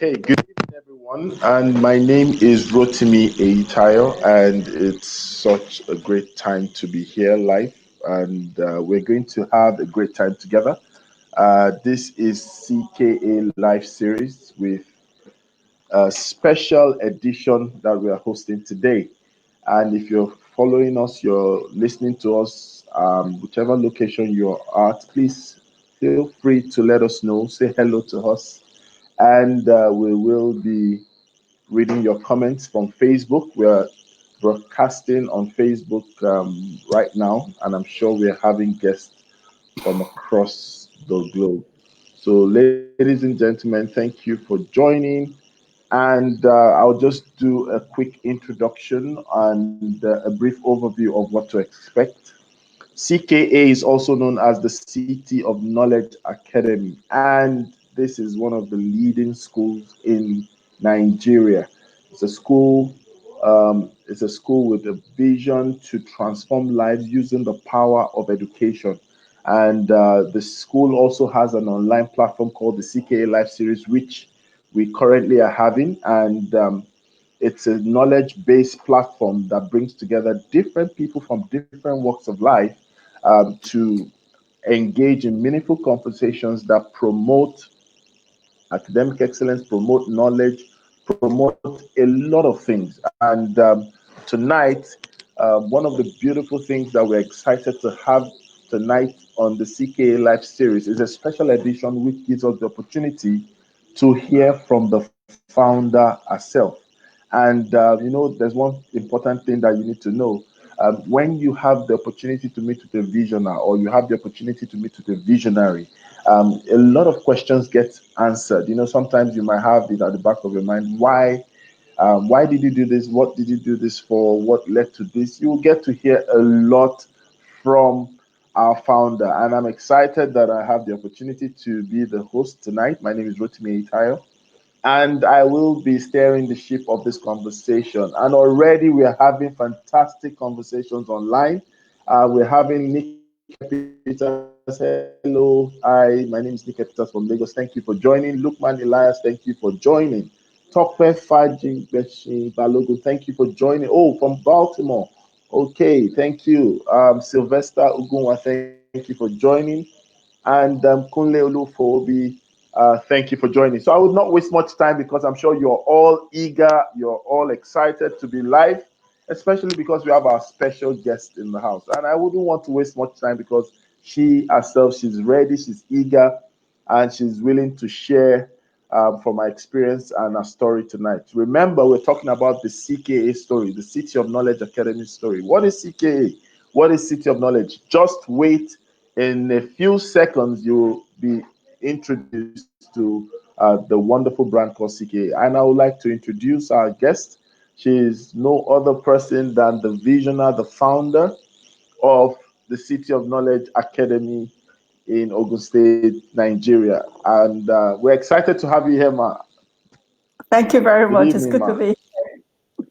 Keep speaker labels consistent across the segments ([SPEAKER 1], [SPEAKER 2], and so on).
[SPEAKER 1] Okay, good evening, everyone. And my name is Rotimi Eitayo, and it's such a great time to be here live. And we're going to have a great time together. This is CKA Live Series with a special edition that we are hosting today. And if you're following us, you're listening to us, whichever location you're at, please feel free to let us know, say hello to us, and we will be reading your comments from Facebook. We're broadcasting on Facebook right now, and I'm sure we're having guests from across the globe. So, ladies and gentlemen, thank you for joining. And I'll just do a quick introduction and a brief overview of what to expect. CKA is also known as the City of Knowledge Academy, and this is one of the leading schools in Nigeria. It's a school. It's a school with a vision to transform lives using the power of education. And the school also has an online platform called the CKA Live Series, which we currently are having. And it's a knowledge based platform that brings together different people from different walks of life to engage in meaningful conversations that promote academic excellence, promote knowledge, promote a lot of things. And tonight, one of the beautiful things that we're excited to have tonight on the CKA Live series is a special edition which gives us the opportunity to hear from the founder herself. And there's one important thing that you need to know. When you have the opportunity to meet with a visionary, or you have the opportunity to meet with a visionary, a lot of questions get answered. Sometimes you might have it at the back of your mind. Why did you do this? What did you do this for? What led to this? You will get to hear a lot from our founder. And I'm excited that I have the opportunity to be the host tonight. My name is Rotimi Itayo, and I will be steering the ship of this conversation. And already we are having fantastic conversations online. We're having Nick Peters. Hello, hi, my name is Nick Peters from Lagos. Thank you for joining. Lukman Elias, thank you for joining. Tokwe Faji Beshi Balogun, thank you for joining. Oh, from Baltimore. Okay, thank you. Sylvester Ugunwa, thank you for joining. And Kunle Olufobi, thank you for joining. So I will not waste much time because I'm sure you're all eager, you're all excited to be live, especially because we have our special guest in the house. And I wouldn't want to waste much time because she herself, she's ready, she's eager, and she's willing to share from her experience and her story tonight. Remember, we're talking about the CKA story, the City of Knowledge Academy story. What is CKA? What is City of Knowledge? Just wait. In a few seconds, you'll be introduced to the wonderful brand called CKA. And I would like to introduce our guest. She is no other person than the visionary, the founder of the City of Knowledge Academy in Ogun State, Nigeria. And we're excited to have you here, Ma.
[SPEAKER 2] Thank you very
[SPEAKER 1] Good
[SPEAKER 2] much.
[SPEAKER 1] evening,
[SPEAKER 2] It's good
[SPEAKER 1] Ma.
[SPEAKER 2] to be here.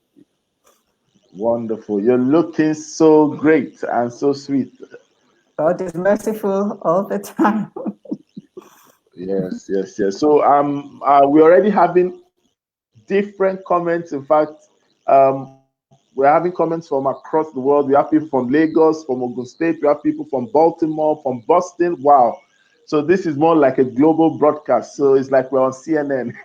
[SPEAKER 1] Wonderful. You're looking so great and so sweet.
[SPEAKER 2] God is merciful all the time.
[SPEAKER 1] Yes, yes, yes. So we're already having different comments. In fact, we're having comments from across the world. We have people from Lagos, from Ogun State. We have people from Baltimore, from Boston. Wow. So this is more like a global broadcast. So it's like we're on CNN.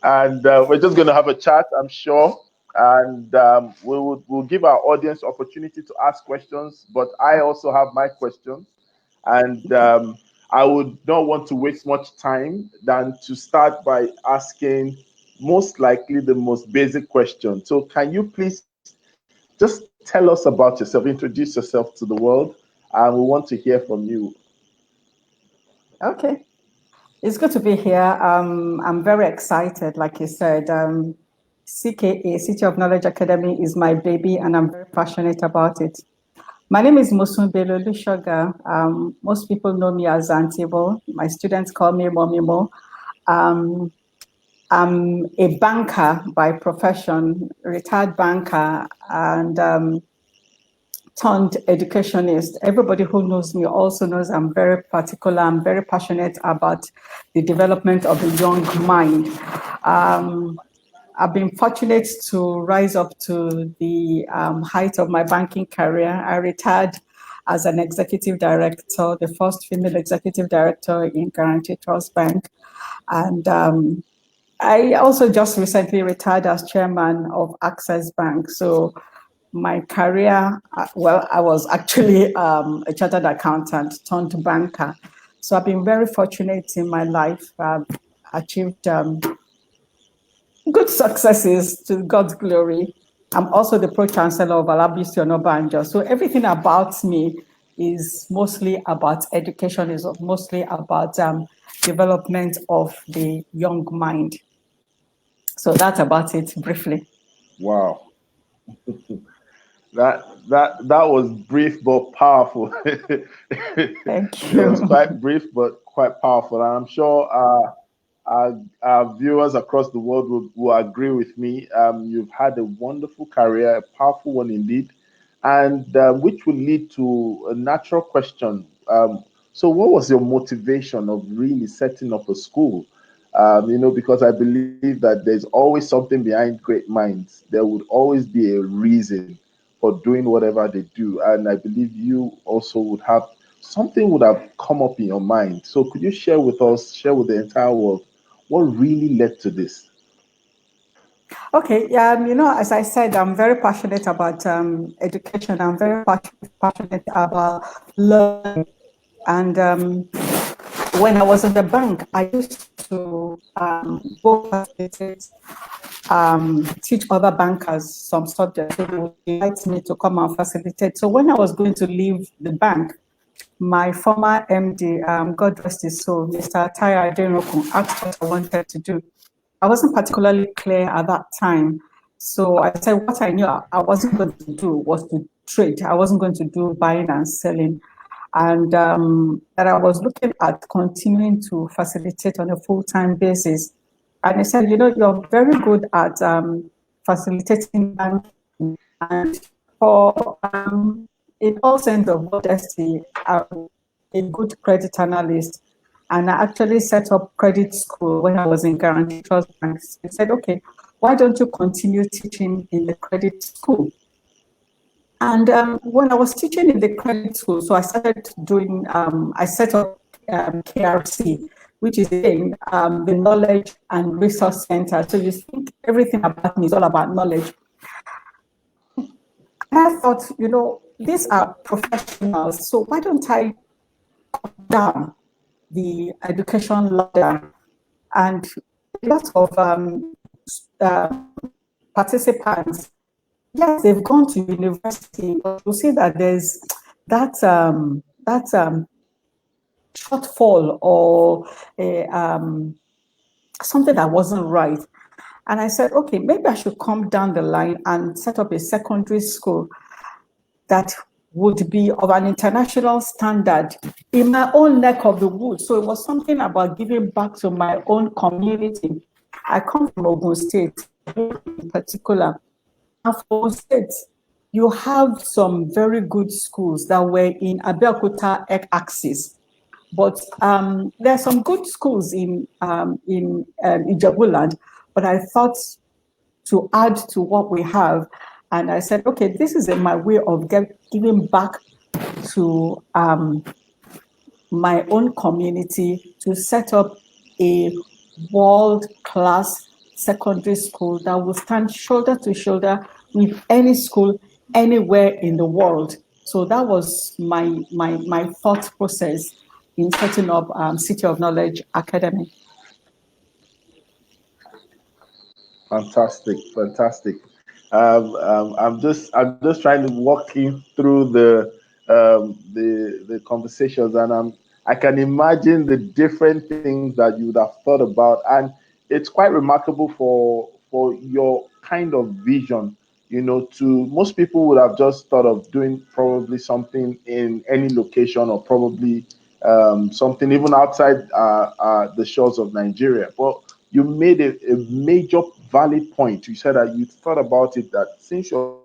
[SPEAKER 1] And we're just going to have a chat, I'm sure. And we'll give our audience opportunity to ask questions. But I also have my questions. And I would not want to waste much time than to start by asking most likely the most basic question. So can you please just tell us about yourself, introduce yourself to the world, and we want to hear from you.
[SPEAKER 2] Okay. It's good to be here. I'm very excited, like you said. CKA, City of Knowledge Academy, is my baby, and I'm very passionate about it. My name is Mosun Belo. Most people know me as Auntie Mo. My students call me Mommy Mo. I'm a banker by profession, retired banker, and turned educationist. Everybody who knows me also knows I'm very particular. I'm very passionate about the development of the young mind. I've been fortunate to rise up to the height of my banking career. I retired as an executive director, the first female executive director in Guarantee Trust Bank. And I also just recently retired as chairman of Access Bank. So my career, well, I was actually a chartered accountant turned banker. So I've been very fortunate in my life. I've achieved good successes to God's glory. I'm also the pro-chancellor of Alabisi Onobanjo. So everything about me is mostly about education, is mostly about development of the young mind. So that's about it briefly.
[SPEAKER 1] Wow. That was brief but powerful.
[SPEAKER 2] Thank
[SPEAKER 1] It was
[SPEAKER 2] you.
[SPEAKER 1] quite brief but quite powerful, and I'm sure our viewers across the world will agree with me. You've had a wonderful career, a powerful one indeed, and which will lead to a natural question. So, what was your motivation of really setting up a school? Because I believe that there's always something behind great minds. There would always be a reason for doing whatever they do, and I believe you also would have something would have come up in your mind. So, could you share with us, share with the entire world, what really led to this?
[SPEAKER 2] Okay, yeah, as I said, I'm very passionate about education. I'm very passionate about learning. And when I was in the bank, I used to go facilitate, teach other bankers some subjects. So they would invite me to come and facilitate. So when I was going to leave the bank, my former MD, God rest his soul, Mr. Taya Adenokun, asked what I wanted to do. I wasn't particularly clear at that time. So I said what I knew I wasn't going to do was to trade. I wasn't going to do buying and selling. And that I was looking at continuing to facilitate on a full-time basis. And he said, you're very good at facilitating banking, and for in all sense of modesty, a good credit analyst. And I actually set up credit school when I was in Guarantee Trust Bank. He said, okay, why don't you continue teaching in the credit school? And when I was teaching in the credit school, so I started doing, I set up KRC, which is again the Knowledge and Resource Center. So you think everything about me is all about knowledge. And I thought, these are professionals, so why don't I down the education ladder? And a lot of uh, participants, yes, they've gone to university, but you see that there's that shortfall or something that wasn't right. And I said, okay, maybe I should come down the line and set up a secondary school that would be of an international standard in my own neck of the woods. So it was something about giving back to my own community. I come from Ogun State in particular. And for Ogun State, you have some very good schools that were in Abeokuta axis. But there are some good schools in Ijebuland, but I thought to add to what we have, and I said, okay, this is my way of giving back to my own community to set up a world-class secondary school that will stand shoulder to shoulder with any school anywhere in the world. So that was my thought process in setting up City of Knowledge Academy.
[SPEAKER 1] Fantastic, fantastic. I'm just trying to walk you through the conversations, and I can imagine the different things that you would have thought about, and it's quite remarkable for your kind of vision. To most people would have just thought of doing probably something in any location, or probably something even outside the shores of Nigeria, but you made a major valid point. You said that you thought about it, that since you're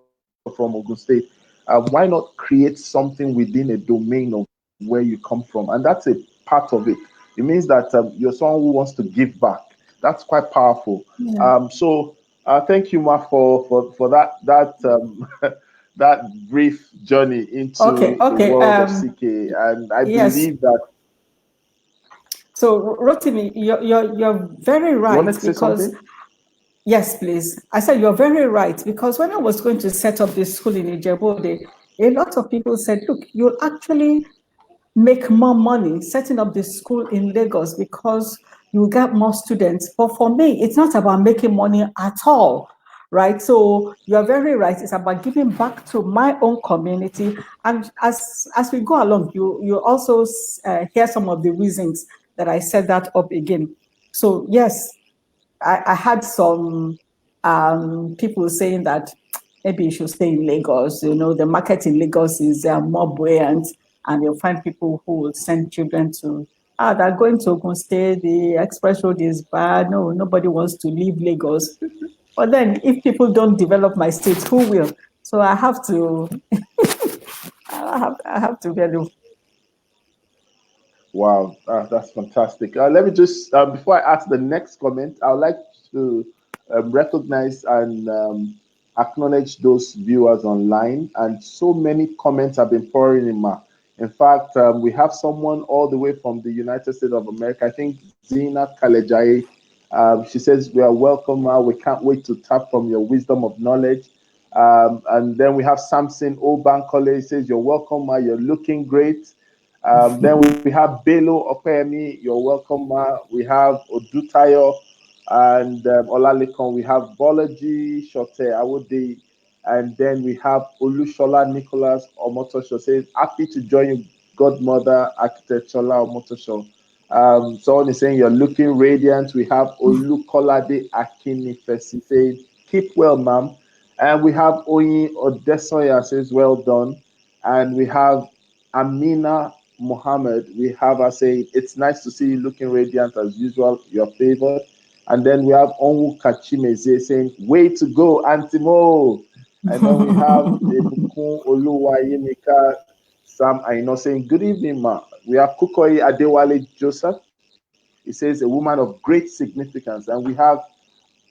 [SPEAKER 1] from Ogun State and why not create something within a domain of where you come from? And that's a part of it. It means that you're someone who wants to give back. That's quite powerful.
[SPEAKER 2] Yeah.
[SPEAKER 1] Thank you, Ma, for that that brief journey
[SPEAKER 2] Okay.
[SPEAKER 1] into the
[SPEAKER 2] Okay.
[SPEAKER 1] world of CK. And I
[SPEAKER 2] Yes.
[SPEAKER 1] believe that
[SPEAKER 2] So, Rotimi, you're very
[SPEAKER 1] you wanted
[SPEAKER 2] right
[SPEAKER 1] to say
[SPEAKER 2] because,
[SPEAKER 1] something.
[SPEAKER 2] yes, please. I said you're very right because when I was going to set up this school in Ijebode, a lot of people said, look, you'll actually make more money setting up the school in Lagos because you get more students. But for me, it's not about making money at all, right? So you're very right. It's about giving back to my own community. And as we go along, you also hear some of the reasons that I set that up again. So yes, I had some people saying that maybe you should stay in Lagos. You know, the market in Lagos is more buoyant, and you'll find people who will send children to. They're going to Ogun State. The express road is bad. No, nobody wants to leave Lagos. But then, if people don't develop my state, who will? So I have to. I have to value.
[SPEAKER 1] Wow, that's fantastic. Let me just, before I ask the next comment, I would like to recognize and acknowledge those viewers online. And so many comments have been pouring in. In fact, we have someone all the way from the United States of America. I think Zina Kalejai. She says, "We are welcome, Ma. We can't wait to tap from your wisdom of knowledge." And then we have Samson Obankole. He says, "You're welcome, Ma. You're looking great." Then we have Belo Opemi, you're welcome, Ma. We have Odutayo and Olalekan. We have Bolaji Shote Awode. And then we have Olushola Nicholas Omotosho says, happy to join you, Godmother Architect Shola Omotosho. Someone is saying you're looking radiant. We have Olukolade Akinifesi saying, keep well, ma'am. And we have Oyin Odesoya says, well done. And we have Amina Mohammed, we have her saying, it's nice to see you looking radiant as usual, you're favored. And then we have Onwu Kachimeze saying, way to go, Antimo. And then we have Ebukun Oluwayemika Sam Aino saying, good evening, ma. We have Kukoyi Adewale Joseph. He says, a woman of great significance. And we have,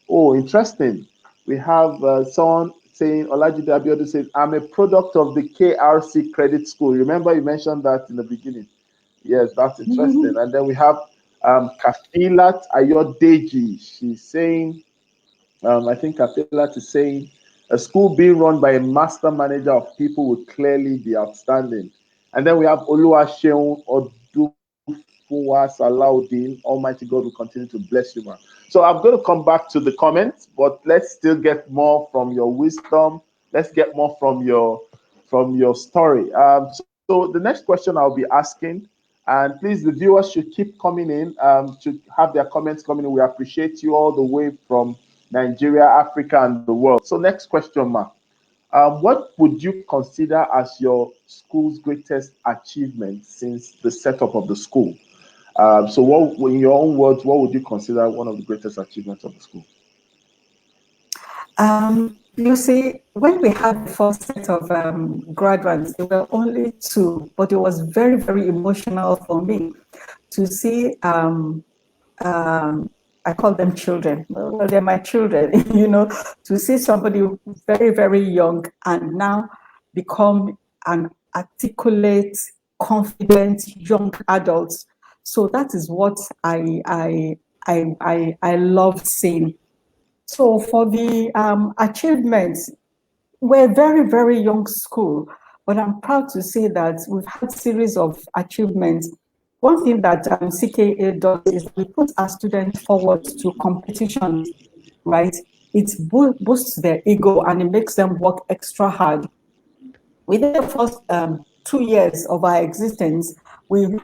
[SPEAKER 1] oh, interesting. We have someone saying, Olajide Abiodun says, I'm a product of the KRC Credit School. Remember you mentioned that in the beginning. Yes, that's interesting. And then we have Kafilat Ayodeji. She's saying, I think Kafilat is saying, a school being run by a master manager of people will clearly be outstanding. And then we have Oluwaseun Odufunwa Salaudin. Almighty God will continue to bless you, man. So I'm going to come back to the comments, but let's still get more from your wisdom. Let's get more from your story. So the next question I'll be asking, and please, the viewers should keep coming in, should have their comments coming in. We appreciate you all the way from Nigeria, Africa, and the world. So next question, Ma. What would you consider as your school's greatest achievement since the setup of the school? So what, in your own words, what would you consider one of the greatest achievements of the school?
[SPEAKER 2] You see, when we had the first set of graduates, there were only two, but it was very, very emotional for me to see. I call them children. Well, they're my children, to see somebody very, very young and now become an articulate, confident young adult. So that is what I love seeing. So for the achievements, we're a very, very young school, but I'm proud to say that we've had series of achievements. One thing that CKA does is we put our students forward to competitions, right? It boosts their ego and it makes them work extra hard. Within the first 2 years of our existence, we to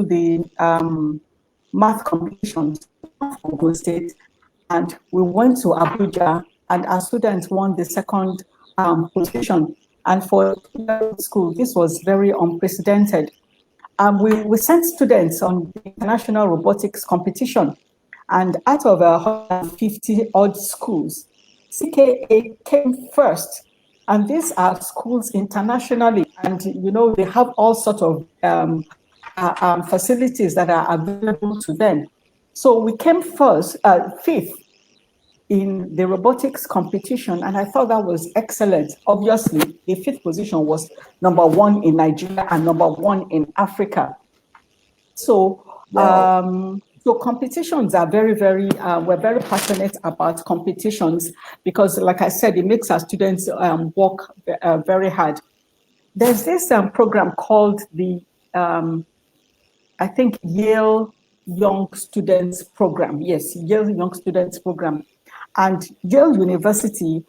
[SPEAKER 2] the math competitions for Ogun State, and we went to Abuja, and our students won the second position. And for school, this was very unprecedented. We sent students on the international robotics competition, and out of 150 odd schools, CKA came first. And these are schools internationally, and they have all sorts of facilities that are available to them. So we came fifth in the robotics competition, and I thought that was excellent. Obviously, the fifth position was #1 in Nigeria and #1 in Africa. So,
[SPEAKER 1] Wow.
[SPEAKER 2] so competitions are very, very. We're very passionate about competitions because, like I said, it makes our students work very hard. There's this program called the, I think, Yale Young Students Program. Yes, Yale Young Students Program. And Yale University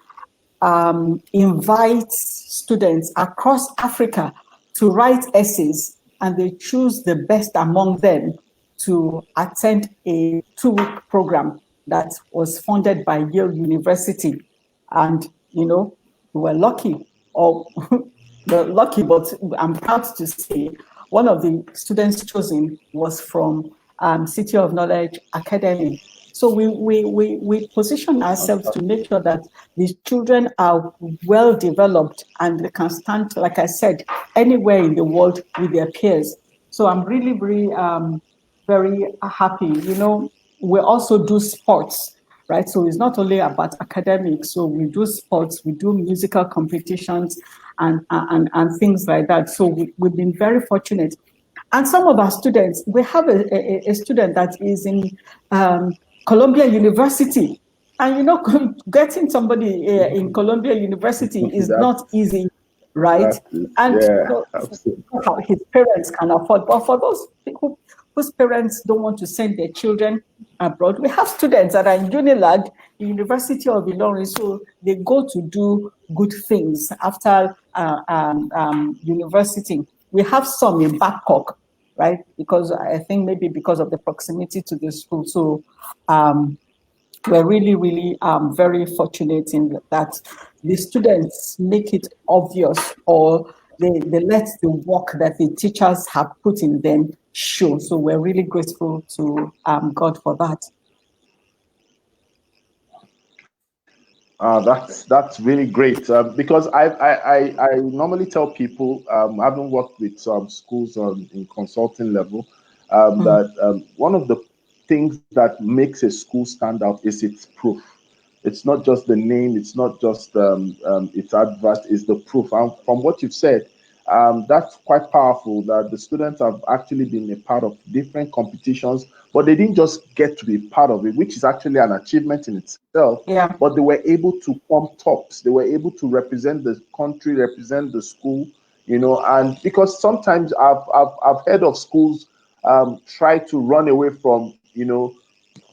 [SPEAKER 2] invites students across Africa to write essays, and they choose the best among them to attend a 2-week program that was funded by Yale University. And, we were lucky, or lucky, but I'm proud to say one of the students chosen was from City of Knowledge Academy. So we position ourselves to make sure that these children are well developed and they can stand, like I said, anywhere in the world with their peers. So I'm really, really very happy. We also do sports, right? So it's not only about academics. So we do sports, we do musical competitions and things like that. So we've been very fortunate. And some of our students, we have a student that is in Columbia University. And getting somebody in Columbia University is not easy, right? And his parents can afford. But for those people whose parents don't want to send their children abroad, we have students that are in UNILAG, University of Ilorin, so they go to do good things after university. We have some in Babcock, right? Because I think maybe because of the proximity to the school. So we're really, really very fortunate in that the students make it obvious, or they let the work that the teachers have put in them show. So we're really grateful to God for that.
[SPEAKER 1] That's really great because I normally tell people, having worked with schools in consulting level, that one of the things that makes a school stand out is its proof. It's not just the name, it's not just its advert, it's the proof. And from what you've said, that's quite powerful that the students have actually been a part of different competitions, but they didn't just get to be part of it, which is actually an achievement in itself.
[SPEAKER 2] Yeah.
[SPEAKER 1] But they were able to come tops. They were able to represent the country, represent the school, and because sometimes I've heard of schools try to run away from,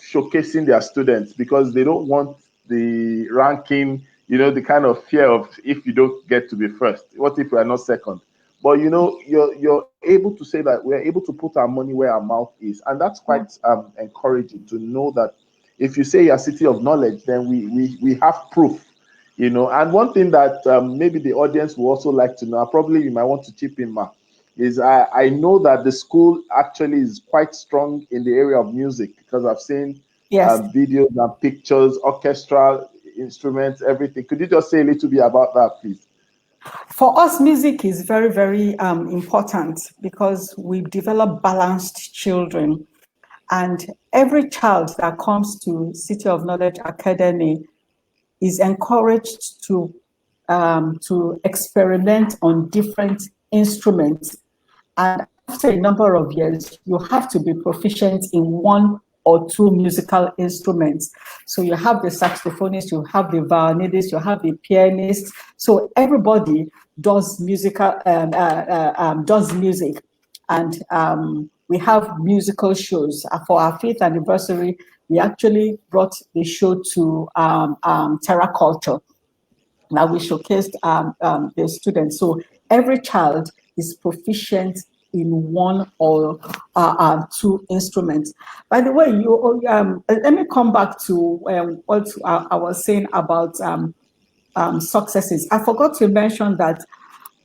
[SPEAKER 1] showcasing their students because they don't want the ranking, the kind of fear of if you don't get to be first, what if we are not second? But you're able to say that we're able to put our money where our mouth is, and that's quite encouraging to know that if you say you're a city of knowledge, then we have proof, And one thing that maybe the audience will also like to know, probably you might want to chip in, Ma, is I know that the school actually is quite strong in the area of music because I've seen videos and pictures, orchestral instruments, everything. Could you just say a little bit about that, please?
[SPEAKER 2] For us, music is very, very important because we develop balanced children. And every child that comes to City of Knowledge Academy is encouraged to experiment on different instruments. And after a number of years, you have to be proficient in one or two musical instruments. So you have the saxophonist, you have the violinist, you have the pianist. So everybody does musical does music, and we have musical shows. For our 5th anniversary, we actually brought the show to Terra Culture. Now we showcased the students. So every child is proficient in one or two instruments. By the way, let me come back to what I was saying about successes. I forgot to mention that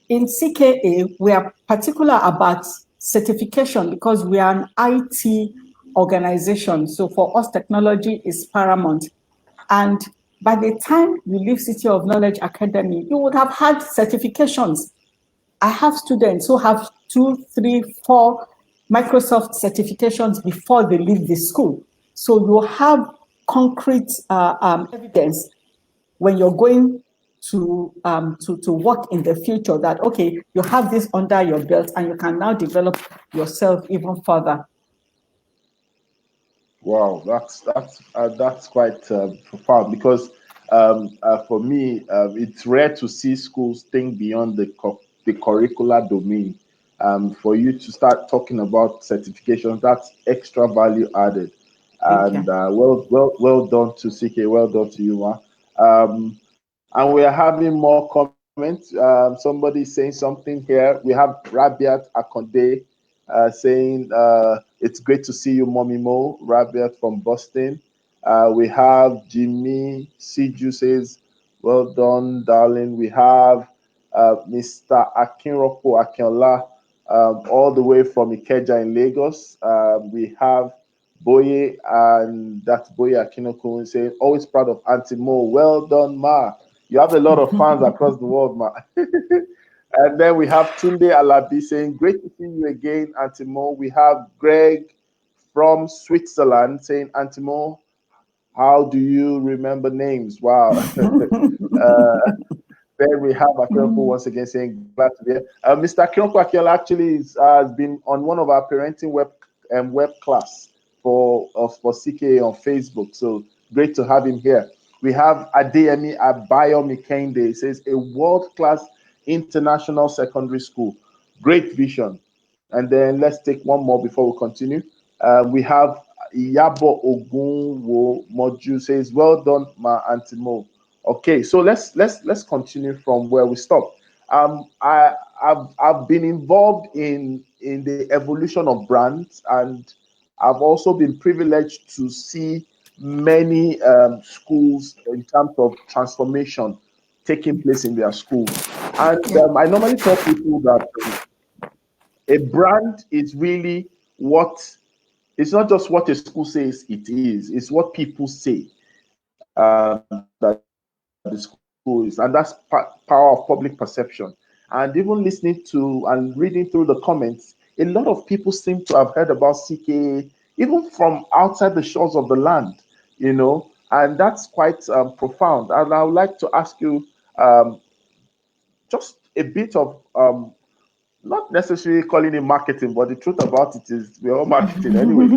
[SPEAKER 2] in CKA, we are particular about certification because we are an IT organization. So for us, technology is paramount. And by the time you leave City of Knowledge Academy, you would have had certifications. I have students who have 2, 3, 4 Microsoft certifications before they leave the school. So you have concrete evidence when you're going to work in the future that, okay, you have this under your belt and you can now develop yourself even further.
[SPEAKER 1] Wow, that's quite profound because for me, it's rare to see schools think beyond the curricular domain. For you to start talking about certifications, that's extra value added.
[SPEAKER 2] Thank
[SPEAKER 1] And
[SPEAKER 2] you.
[SPEAKER 1] well done to CK, well done to you, Ma. And we are having more comments. Somebody saying something here. We have Rabiat Akonde saying it's great to see you, Mommy Mo. Rabiat from Boston. We have Jimmy Siju says, well done, darling. We have Mr. Akinropo Akinola, all the way from Ikeja in Lagos. We have Boye, and that's Boye Akinoko saying, always proud of Auntie Mo. Well done, Ma. You have a lot of fans across the world, Ma. And then we have Tunde Alabi saying, great to see you again, Antimo. We have Greg from Switzerland saying, Antimo, how do you remember names? Wow. Then we have Akionko once again saying, glad to be here. Mr. Akionko Akiola actually has been on one of our parenting web class for CK on Facebook. So great to have him here. We have Adeyemi Abayomi Kende. He says, a world-class international secondary school. Great vision. And then let's take one more before we continue. We have Iyabo Ogunwo Moju says, well done, Ma Antimo. Okay, so let's continue from where we stopped. I've been involved in the evolution of brands, and I've also been privileged to see many schools in terms of transformation taking place in their schools. And I normally tell people that a brand is really what, it's not just what a school says it is, it's what people say that the school is. And that's power of public perception. And even listening to and reading through the comments, a lot of people seem to have heard about CKA even from outside the shores of the land, and that's quite profound. And I would like to ask you um, just a bit of not necessarily calling it marketing, but the truth about it is we're all marketing anyway.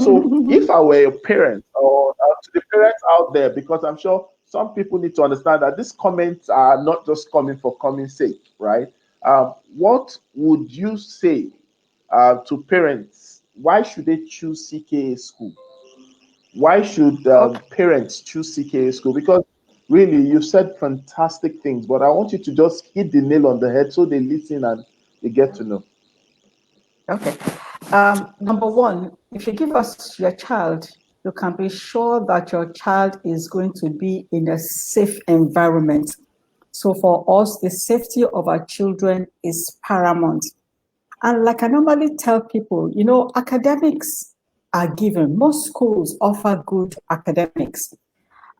[SPEAKER 1] So if I were a parent or to the parents out there, because I'm sure some people need to understand that these comments are not just coming for coming sake, right? What would you say to parents? Why should they choose CKA school? Why should
[SPEAKER 2] Okay.
[SPEAKER 1] parents choose CKA school? Because really, you said fantastic things, but I want you to just hit the nail on the head so they listen and they get to know.
[SPEAKER 2] Okay. Number one, if you give us your child, you can be sure that your child is going to be in a safe environment. So for us, the safety of our children is paramount. And like I normally tell people, academics are given. Most schools offer good academics.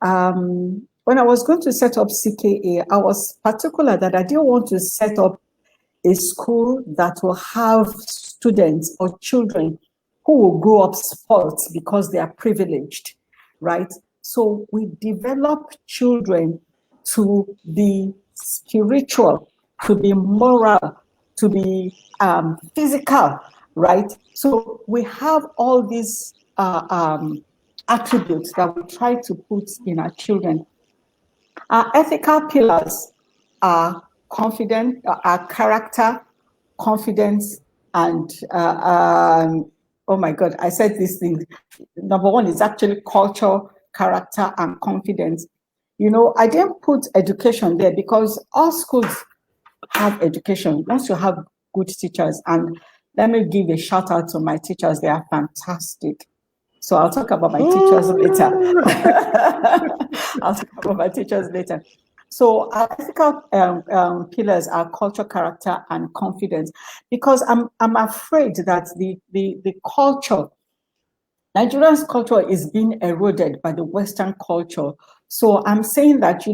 [SPEAKER 2] When I was going to set up CKA, I was particular that I didn't want to set up a school that will have students or children who will grow up spoiled because they are privileged, right? So we develop children to be spiritual, to be moral, to be physical, right? So we have all these attributes that we try to put in our children. Our ethical pillars are confidence, our character, confidence, and oh my God, I said these things. Number one is actually culture, character, and confidence. I didn't put education there because all schools have education. Once you have good teachers, and let me give a shout out to my teachers, they are fantastic. So I'll talk about my teachers later. I'll talk about my teachers later. So our ethical pillars are culture, character, and confidence. Because I'm afraid that the culture, Nigeria's culture is being eroded by the Western culture So I'm saying that,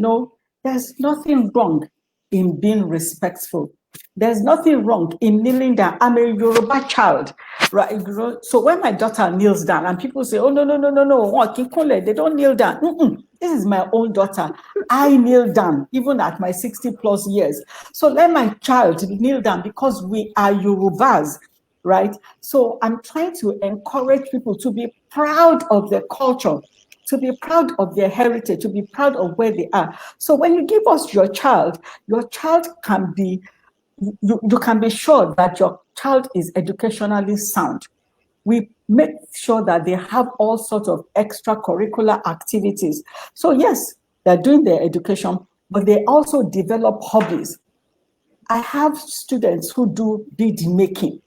[SPEAKER 2] there's nothing wrong in being respectful. There's nothing wrong in kneeling down. I'm a Yoruba child, right? So when my daughter kneels down and people say, oh, no, no, no, no, no, they don't kneel down. This is my own daughter. I kneel down, even at my 60 plus years. So let my child kneel down because we are Yorubas, right? So I'm trying to encourage people to be proud of their culture, to be proud of their heritage, to be proud of where they are. So when you give us your child can be, you can be sure that your child is educationally sound. We make sure that they have all sorts of extracurricular activities. So yes, they're doing their education, but they also develop hobbies. I have students who do bead making,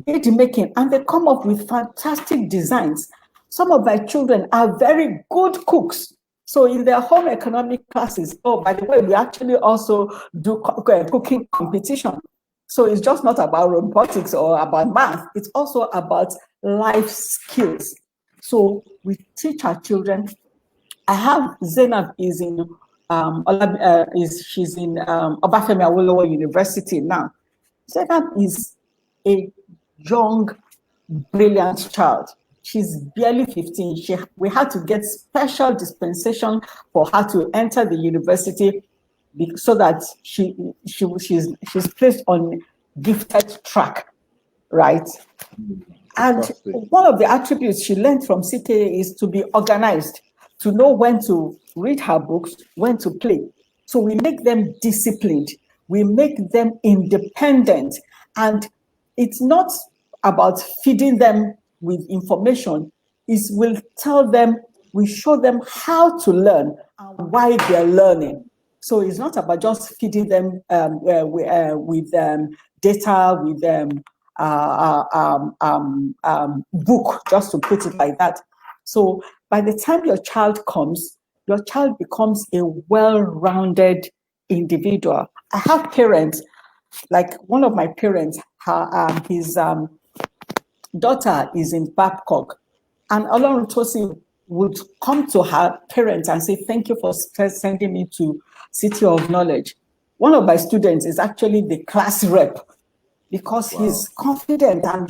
[SPEAKER 2] and they come up with fantastic designs. Some of my children are very good cooks. So in their home economic classes, oh, by the way, we actually also do cooking competition. So it's just not about robotics or about math. It's also about life skills. So we teach our children. I have Zainab she's in Obafemi Awolowo University now. Zainab is a young, brilliant child. She's barely 15. We had to get special dispensation for her to enter the university so that she's placed on gifted track, right? And one of the attributes she learned from CKA is to be organized, to know when to read her books, when to play. So we make them disciplined, we make them independent, and it's not about feeding them with information. We show them how to learn and why they're learning. So it's not about just feeding them with data, with book, just to put it like that. So by the time your child becomes a well-rounded individual. I have parents, like one of my parents, his daughter is in Babcock, and Olorun Tosin would come to her parents and say, thank you for sending me to City of Knowledge. One of my students is actually the class rep because he's confident and,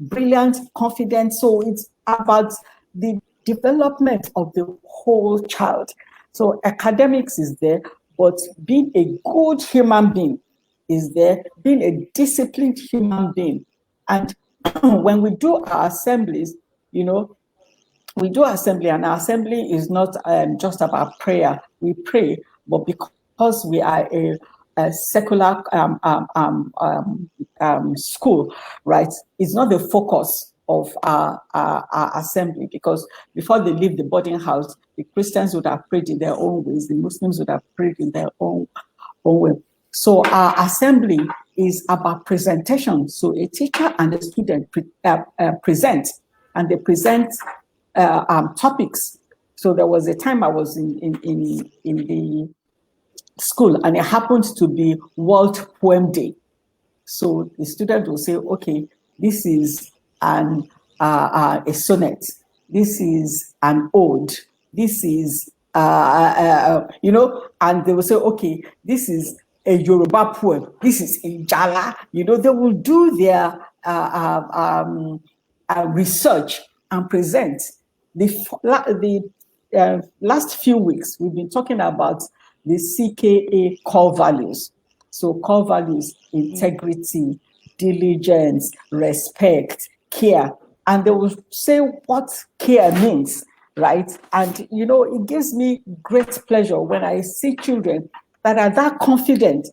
[SPEAKER 2] brilliant, confident. So it's about the development of the whole child. So academics is there, but being a good human being is there, being a disciplined human being. And when we do our assemblies, we do assembly, and our assembly is not just about prayer. We pray, but because we are a secular school, right? It's not the focus of our assembly, because before they leave the boarding house, the Christians would have prayed in their own ways, the Muslims would have prayed in their own way. So our assembly is about presentation. So a teacher and a student present, and they present topics. So there was a time I was in the school, and it happened to be World Poem Day. So the student will say, okay, this is a sonnet, this is an ode, this is, and they will say, okay, this is a Yoruba poem, this is Ijala. They will do their research and present. The last few weeks, we've been talking about the CKA core values. So core values: integrity, diligence, respect, care. And they will say what care means, right? And, it gives me great pleasure when I see children that are that confident,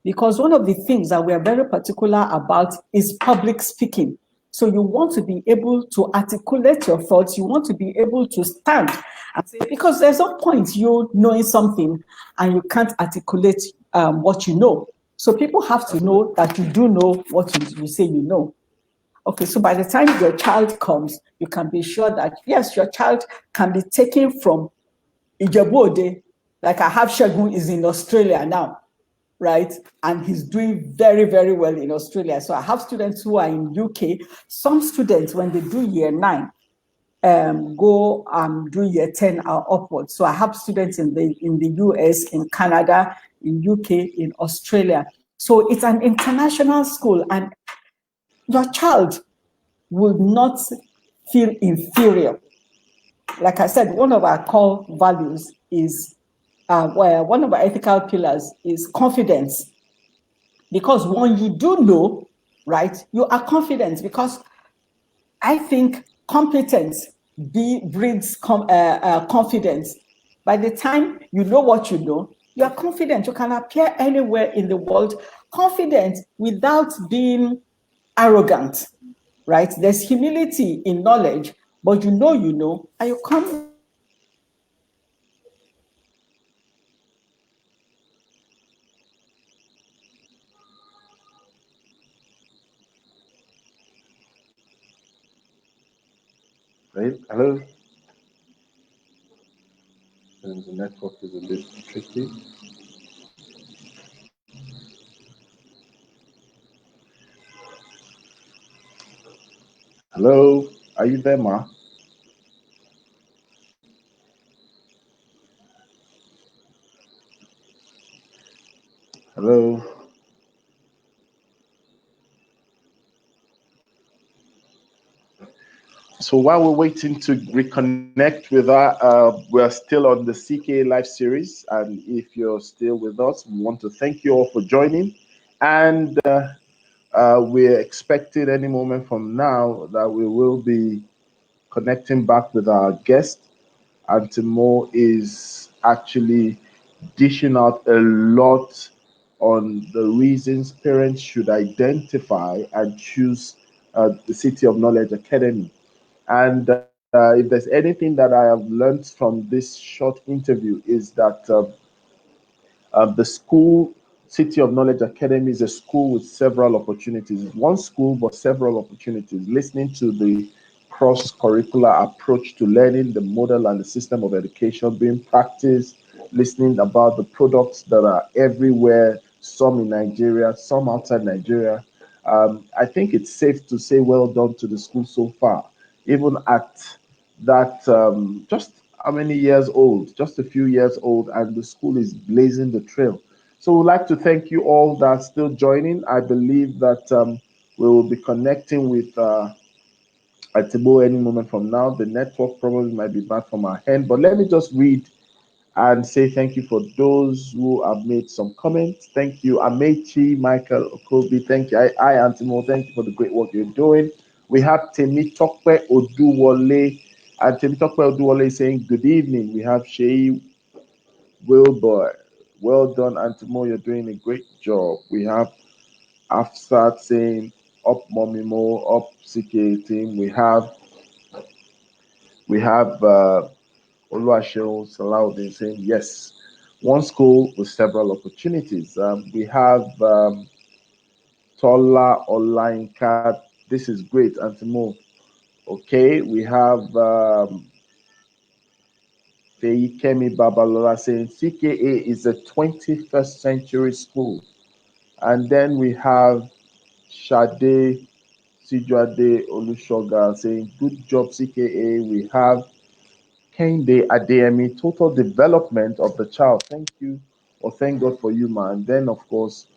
[SPEAKER 2] because one of the things that we are very particular about is public speaking. So you want to be able to articulate your thoughts. You want to be able to stand and say, because there's no point you knowing something and you can't articulate what you know. So people have to know that you do know what you say you know. Okay, so by the time your child comes, you can be sure that, yes, your child can be taken from Ijebu-Ode. Like I have Shegun is in Australia now, right? And he's doing very, very well in Australia. So I have students who are in UK. Some students, when they do year 9, go do year 10 or upwards. So I have students in the US, in Canada, in UK, in Australia. So it's an international school, and your child will not feel inferior. Like I said, one of our core values is, one of our ethical pillars is confidence. Because when you do know, right, you are confident, because I think competence breeds confidence. By the time you know what you know, you are confident. You can appear anywhere in the world confident without being arrogant, right? There's humility in knowledge, but you know, and you come.
[SPEAKER 1] Right? Hello? And the network is a bit tricky. Hello? Are you there, Ma? Hello? So while we're waiting to reconnect with we're still on the CK Live series. And if you're still with us, we want to thank you all for joining. And we're expecting any moment from now that we will be connecting back with our guest. Antimo is actually dishing out a lot on the reasons parents should identify and choose the City of Knowledge Academy. And if there's anything that I have learned from this short interview, is that the school, City of Knowledge Academy, is a school with several opportunities. It's one school, but several opportunities. Listening to the cross curricular approach to learning, the model and the system of education being practiced, listening about the products that are everywhere, some in Nigeria, some outside Nigeria. I think it's safe to say well done to the school so far, even at that just how many years old? Just a few years old, and the school is blazing the trail. So we'd like to thank you all that are still joining. I believe that we will be connecting with Atibo any moment from now. The network probably might be bad from our end, but let me just read and say thank you for those who have made some comments. Thank you, Amechi, Michael, Okobi. Thank you. I Antimo. Thank you for the great work you're doing. We have Temi Tokwe Oduwole, and Temi Tokwe Oduwole is saying good evening. We have Shei Wilbur. Well done, Antimo. You're doing a great job. We have Afsat saying up Mommy Mo, up CK team. We have Oluwaseun Salaudin saying, yes, one school with several opportunities. We have Tola Olainka. This is great, Antimo. Okay, we have Feyikemi Babalola saying CKA is a 21st century school. And then we have Shade Sijuade Olusoga saying, good job, CKA. We have Kende Adeyemi, total development of the child. Thank you, or thank God for you, man. Then, of course,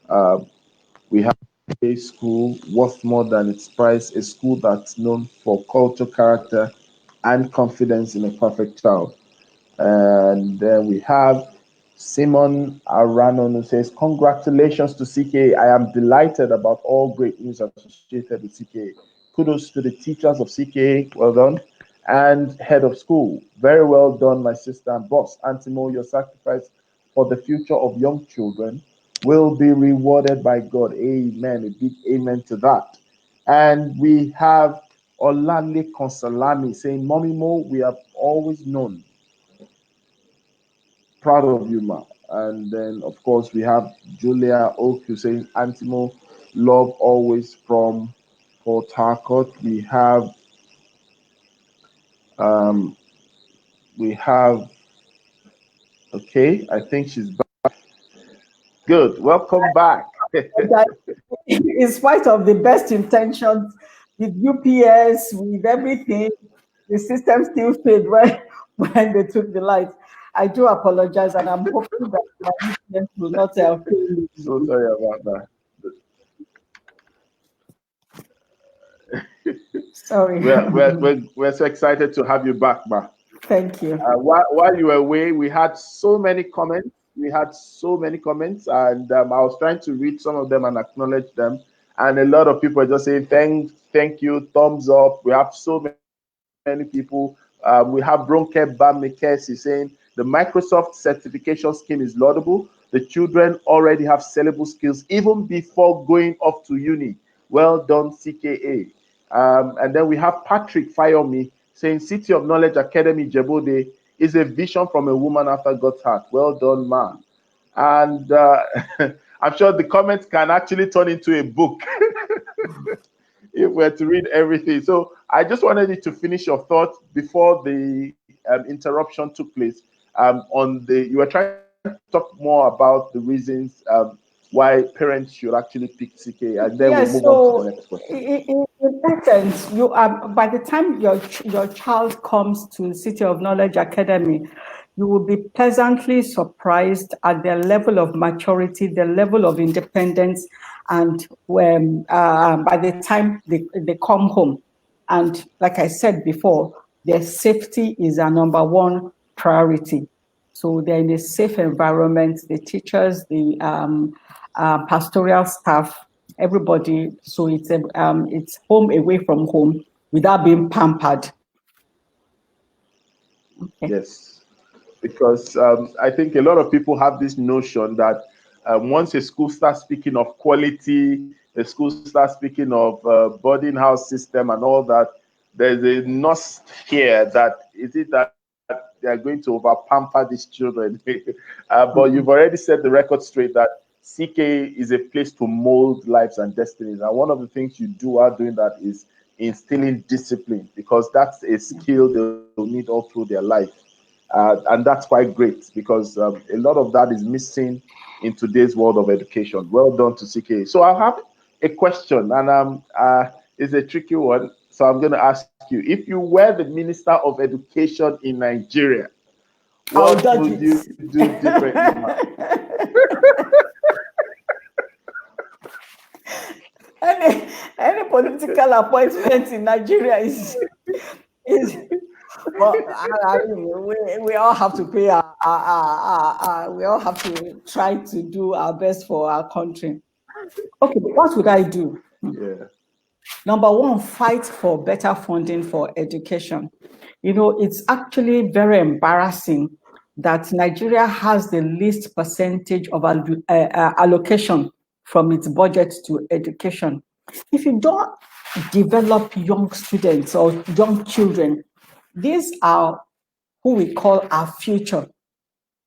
[SPEAKER 1] uh, we have a school worth more than its price, a school that's known for culture, character, and confidence in a perfect child. And then we have Simon Aranon who says, congratulations to CK. I am delighted about all great news associated with CK. Kudos to the teachers of CK. Well done. And head of school. Very well done, my sister and boss. Antimo, your sacrifice for the future of young children will be rewarded by God. Amen. A big amen to that. And we have Olale Konsalami saying, Mommy Mo, we have always known. Proud of you, ma. And then, of course, we have Julia Oku saying, Antimo, love always from Port Harcourt. Um, we have, okay, I think she's back. Good. Welcome back.
[SPEAKER 2] In spite of the best intentions, with UPS, with everything, the system still failed when they took the light. I do apologize, and I'm hoping that my listeners will not fail me.
[SPEAKER 1] So sorry about that.
[SPEAKER 2] Sorry.
[SPEAKER 1] We're so excited to have you back, Ma.
[SPEAKER 2] Thank you.
[SPEAKER 1] While you were away, we had so many comments. And I was trying to read some of them and acknowledge them. And a lot of people are just saying thank you, thumbs up. We have so many people. We have Ronke Bamikesi saying the Microsoft certification scheme is laudable. The children already have sellable skills even before going off to uni. Well done, CKA. And then we have Patrick Fayomi saying City of Knowledge Academy Jebode is a vision from a woman after God's heart. Well done, ma. And I'm sure the comments can actually turn into a book if we're to read everything. So I just wanted you to finish your thoughts before the interruption took place. You were trying to talk more about the reasons why parents should actually pick CK, and then we'll move on to the next question.
[SPEAKER 2] In essence, you are, by the time your child comes to City of Knowledge Academy, you will be pleasantly surprised at their level of maturity, their level of independence, and when by the time they come home. And like I said before, their safety is our number one priority. So they're in a safe environment, the teachers, the pastoral staff, everybody. So it's home away from home without being pampered.
[SPEAKER 1] Okay. Yes, because I think a lot of people have this notion that once a school starts speaking of quality, a school starts speaking of boarding house system and all that, there's a nurse here that is it that they are going to over pamper these children. But you've already set the record straight that CK is a place to mold lives and destinies. And one of the things you do while doing that is instilling discipline, because that's a skill they'll need all through their life. And that's quite great, because a lot of that is missing in today's world of education. Well done to CK. So I have a question, and it's a tricky one. So I'm going to ask you, if you were the Minister of Education in Nigeria, what would you do differently?
[SPEAKER 2] Any political appointment in Nigeria is well, we all have to pay we all have to try to do our best for our country. Okay, but what would I do?
[SPEAKER 1] Yeah.
[SPEAKER 2] Number one, fight for better funding for education. You know, it's actually very embarrassing that Nigeria has the least percentage of allocation from its budget to education. If you don't develop young students or young children, these are who we call our future,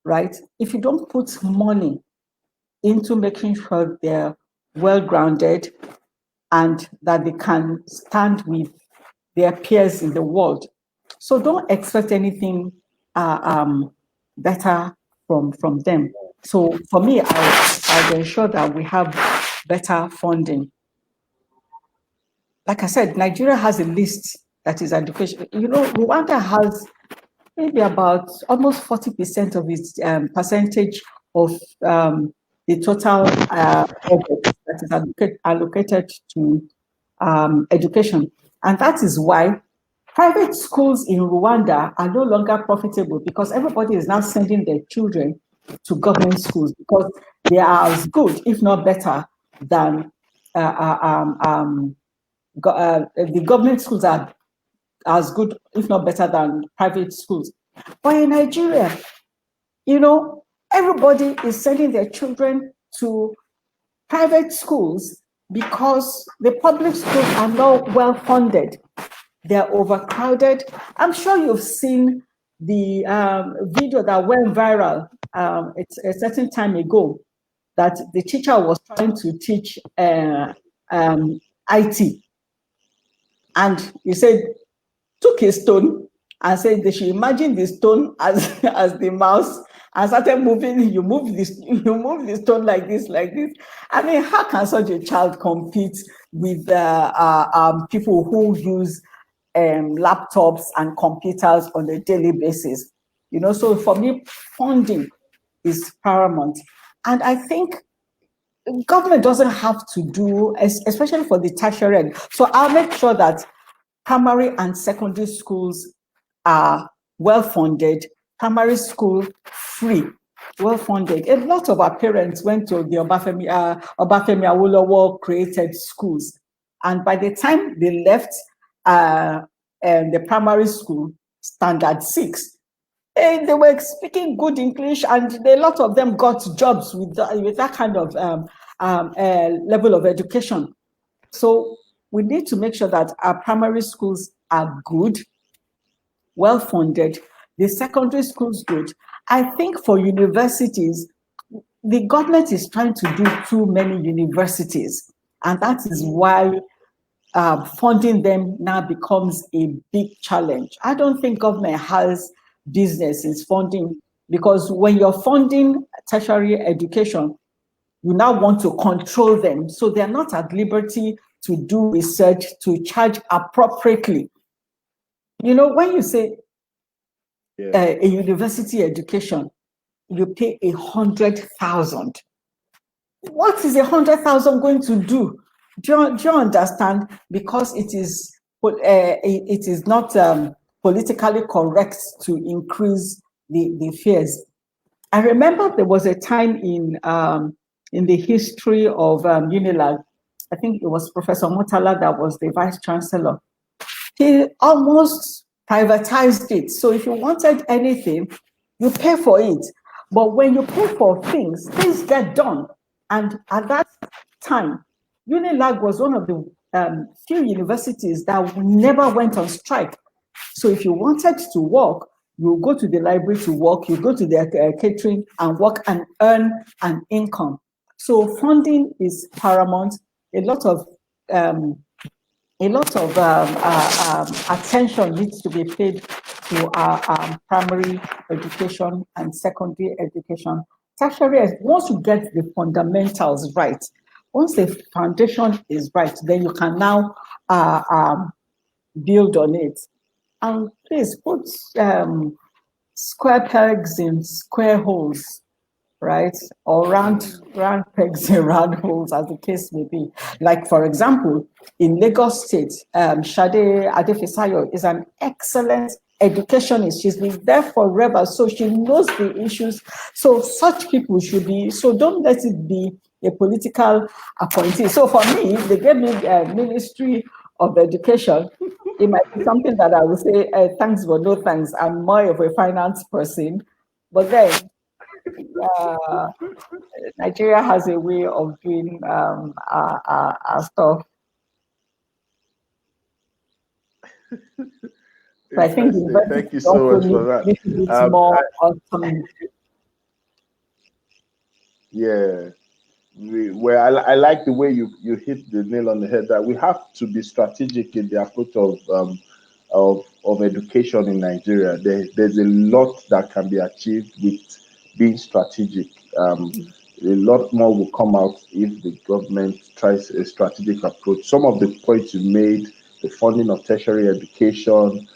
[SPEAKER 2] right? If you don't put money into making sure they're well-grounded and that they can stand with their peers in the world. So don't expect anything better from them. So for me, I'll ensure that we have better funding. Like I said, Nigeria has a list that is education. You know, Rwanda has maybe about almost 40% of its percentage of the total budget that is allocated to education. And that is why private schools in Rwanda are no longer profitable, because everybody is now sending their children to government schools because they are as good, if not better, than the government schools are as good, if not better, than private schools. But in Nigeria, you know, everybody is sending their children to private schools because the public schools are not well funded. They're overcrowded. I'm sure you've seen the video that went viral it's a certain time ago, that the teacher was trying to teach IT. And he said, took a stone and said they should imagine the stone as the mouse, and started moving. You move the stone like this. I mean, how can such a child compete with people who use laptops and computers on a daily basis. So for me, funding is paramount. And I think government doesn't have to do, especially for the tertiary end. So I'll make sure that primary and secondary schools are well funded, primary school free, well funded. A lot of our parents went to the Obafemi Awolowo created schools. And by the time they left the primary school, standard 6, they were speaking good English, and a lot of them got jobs with that kind of level of education. So we need to make sure that our primary schools are good, well-funded, the secondary schools good. I think for universities, the government is trying to do too many universities, and that is why funding them now becomes a big challenge. I don't think government has business in funding, because when you're funding tertiary education, you now want to control them. So they're not at liberty to do research, to charge appropriately. When you say a university education, you pay 100,000. What is 100,000 going to do? Do you understand? Because it is not politically correct to increase the fares. I remember there was a time in the history of Unilag, I think it was Professor Mutala that was the vice chancellor. He almost privatized it. So if you wanted anything, you pay for it. But when you pay for things get done. And at that time, Unilag was one of the few universities that never went on strike. So if you wanted to work, you go to the library to work, you go to the catering and work and earn an income. So funding is paramount. A lot of attention needs to be paid to our primary education and secondary education. Tertiary, once you get the fundamentals right, once the foundation is right, then you can now build on it. And please put square pegs in square holes, right? Or round pegs in round holes, as the case may be. Like, for example, in Lagos State, Shade Adefisayo is an excellent educationist. She's been there forever, so she knows the issues. So such people should be, so don't let it be a political appointee. So for me, they gave me a Ministry of Education. It might be something that I would say, thanks but no thanks. I'm more of a finance person. But then, Nigeria has a way of doing our stuff. So I think
[SPEAKER 1] thank you so much for that. Yeah. I like the way you hit the nail on the head, that we have to be strategic in the approach of education in Nigeria. There's a lot that can be achieved with being strategic. A lot more will come out if the government tries a strategic approach. Some of the points you made, the funding of tertiary education,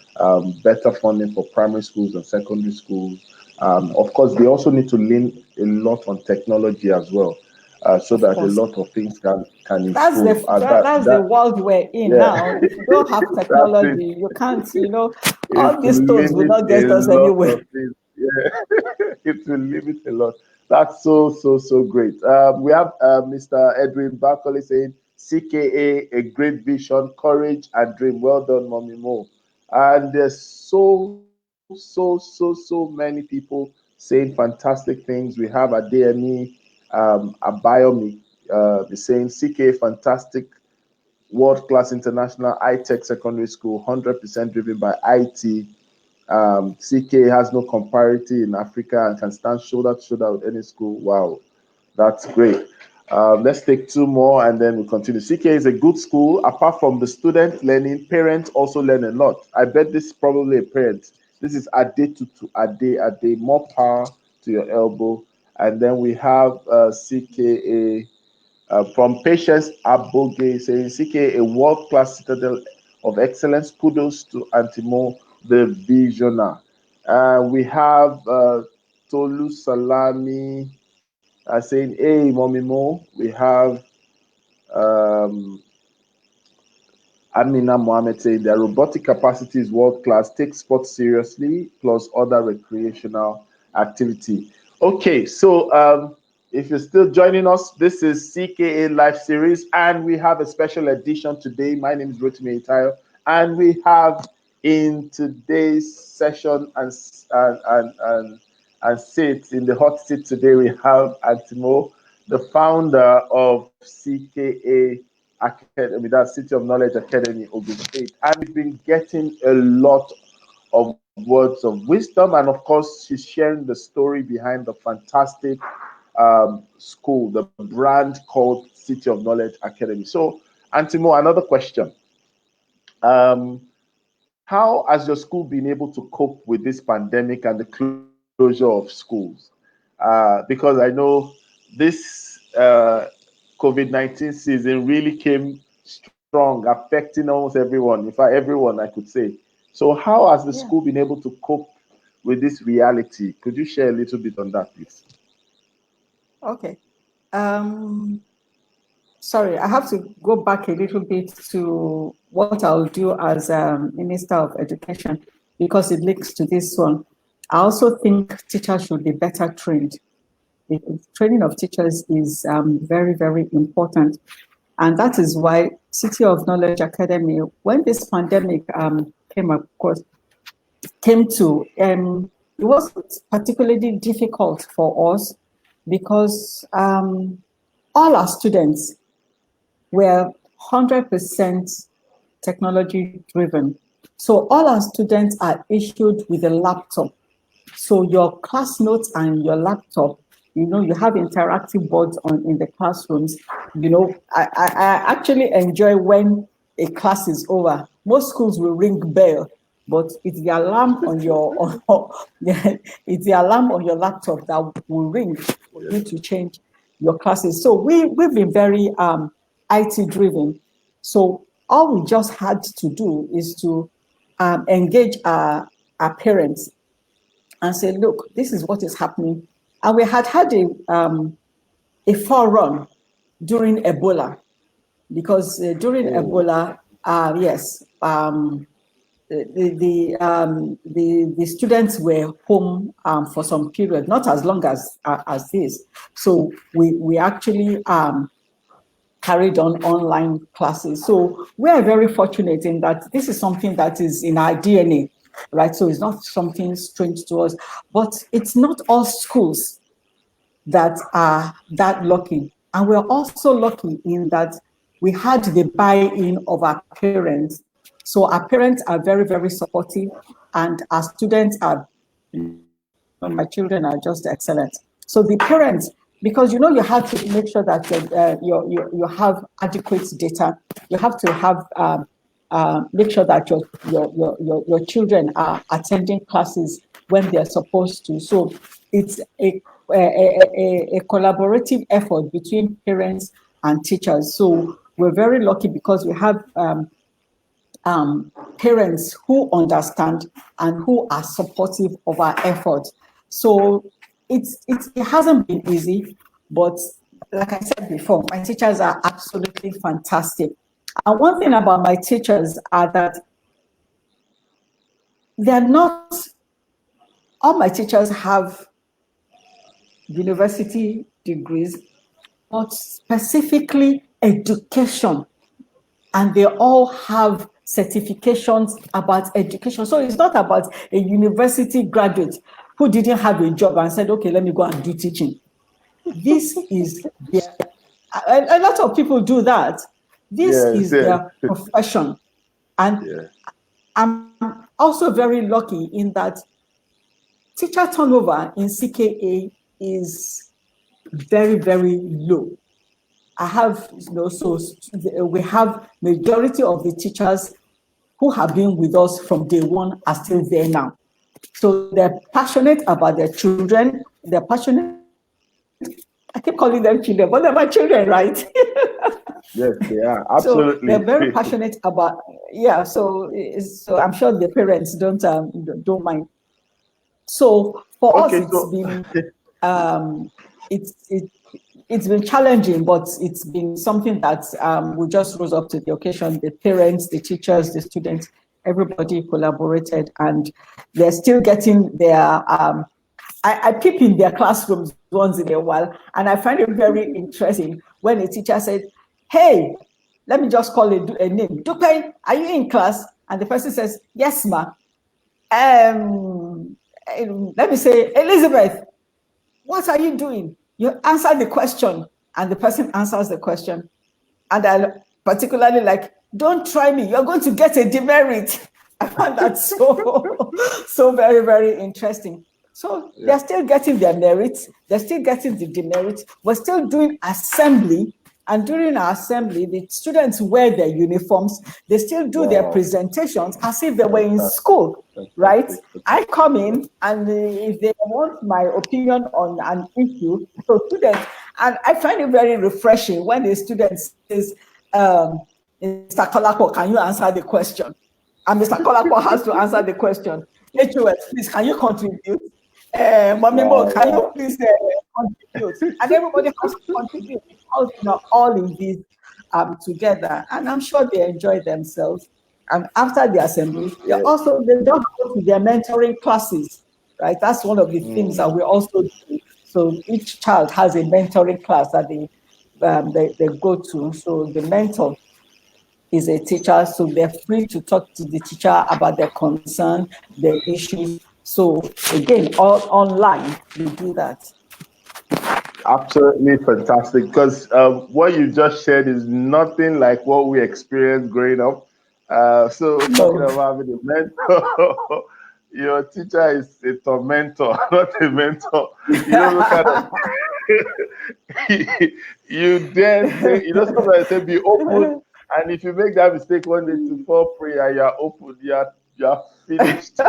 [SPEAKER 1] better funding for primary schools and secondary schools. Of course, they also need to lean a lot on technology as well. So that a lot of things can improve.
[SPEAKER 2] That's the world we're in now. If you don't have technology, you can't, all these tools will not get us anywhere.
[SPEAKER 1] It will limit a lot. That's so great. We have Mr. Edwin Barkley saying, CKA, a great vision, courage, and dream. Well done, Mommy Mo. And there's so many people saying fantastic things. We have Adeyemi Abayomi saying, CK, fantastic, world-class international high-tech secondary school, 100% driven by IT. CK has no comparison in Africa and can stand shoulder to shoulder with any school. Wow, that's great. Let's take two more and then we'll continue. CK is a good school. Apart from the student learning, parents also learn a lot. I bet this is probably a parent. This is Ade to Ade, more power to your elbow. And then we have CKA from Patience Aboge saying, CK, a world-class citadel of excellence. Kudos to Antimo, the visioner. We have Tolu Salami saying, hey, Mommy Mo. We have um, Amina Mohammed saying their robotic capacity is world class. Take sports seriously, plus other recreational activity. Okay, so if you're still joining us, this is CKA Live Series, and we have a special edition today. My name is Rotimi Itayo, and we have in today's session and sit in the hot seat today. We have Antimo, the founder of CKA Academy, that's City of Knowledge Academy, Ogun State. And we've been getting a lot of words of wisdom. And of course, she's sharing the story behind the fantastic school, the brand called City of Knowledge Academy. So, Antimo, another question. How has your school been able to cope with this pandemic and the closure of schools? Because I know this COVID-19 season really came strong, affecting almost everyone. In fact, everyone, I could say. So, how has the school been able to cope with this reality? Could you share a little bit on that, please?
[SPEAKER 2] Okay. Sorry, I have to go back a little bit to what I'll do as Minister of Education, because it links to this one. I also think teachers should be better trained. The training of teachers is very, very important. And that is why City of Knowledge Academy, when this pandemic came, of course, came to, it wasn't particularly difficult for us because all our students were 100% technology driven. So all our students are issued with a laptop. So your class notes and your laptop, you have interactive boards in the classrooms. I actually enjoy when a class is over. Most schools will ring bell, but it's the alarm on your it's the alarm on your laptop that will ring for you to change your classes. So we've been very IT driven. So all we just had to do is to engage our parents and say, look, this is what is happening. And we had a forerun during Ebola, because during Ebola, yes, the students were home for some period, not as long as this. So we actually carried on online classes. So we are very fortunate in that this is something that is in our DNA, right? So it's not something strange to us, but it's not all schools that are that lucky. And we're also lucky in that we had the buy-in of our parents. So our parents are very, very supportive, and our students are, my children are just excellent. So the parents, because you have to make sure that you have adequate data. You have to have make sure that your children are attending classes when they're supposed to. So it's a collaborative effort between parents and teachers. So we're very lucky because we have parents who understand and who are supportive of our efforts. So it hasn't been easy, but like I said before, my teachers are absolutely fantastic. And one thing about my teachers are that they're not, all my teachers have university degrees, but specifically education. And they all have certifications about education. So it's not about a university graduate who didn't have a job and said, okay, let me go and do teaching. This is a lot of people do that. This is their profession. And I'm also very lucky in that teacher turnover in CKA is very, very low. I have, so we have majority of the teachers who have been with us from day one are still there now. So they're passionate about their children. They're passionate I keep calling them children, but they're my children, right?
[SPEAKER 1] Yes, they are.
[SPEAKER 2] So they're
[SPEAKER 1] Absolutely.
[SPEAKER 2] very passionate about, yeah. So I'm sure the parents don't mind. So for us,
[SPEAKER 1] Okay,
[SPEAKER 2] it's
[SPEAKER 1] so
[SPEAKER 2] been um, it's been challenging, but it's been something that we just rose up to the occasion. The parents, the teachers, the students, everybody collaborated, and they're still getting their. I peep in their classrooms once in a while, and I find it very interesting when a teacher said, "Hey, let me just call a name. Dupe, are you in class?" And the person says, "Yes, ma." Let me say, "Elizabeth, what are you doing?" You answer the question, and the person answers the question. And I particularly like, "Don't try me, you're going to get a demerit." I found that so very, very interesting. So they're still getting their merits, they're still getting the demerits. We're still doing assembly, and during our assembly, the students wear their uniforms, they still do their presentations as if they were in school, right? I come in, and if they want my opinion on an issue, so students, and I find it very refreshing when the student says, "Mr. Kolako, can you answer the question?" And Mr. Kolako has to answer the question. HOS, please, can you contribute? Mommy Mo, can you please contribute? And everybody has to contribute because we are all in this together. And I'm sure they enjoy themselves. And after the assembly, they don't go to their mentoring classes, right? That's one of the things that we also do. So each child has a mentoring class that they go to. So the mentor is a teacher, so they're free to talk to the teacher about their concern, their issues. So again, all online, we do that.
[SPEAKER 1] Absolutely fantastic. Because what you just shared is nothing like what we experienced growing up. So talking about having a mentor, your teacher is a tormentor, not a mentor. You don't look at it. You then say, sometimes I say be open. And if you make that mistake one day to fall prey and you're open, you're finished.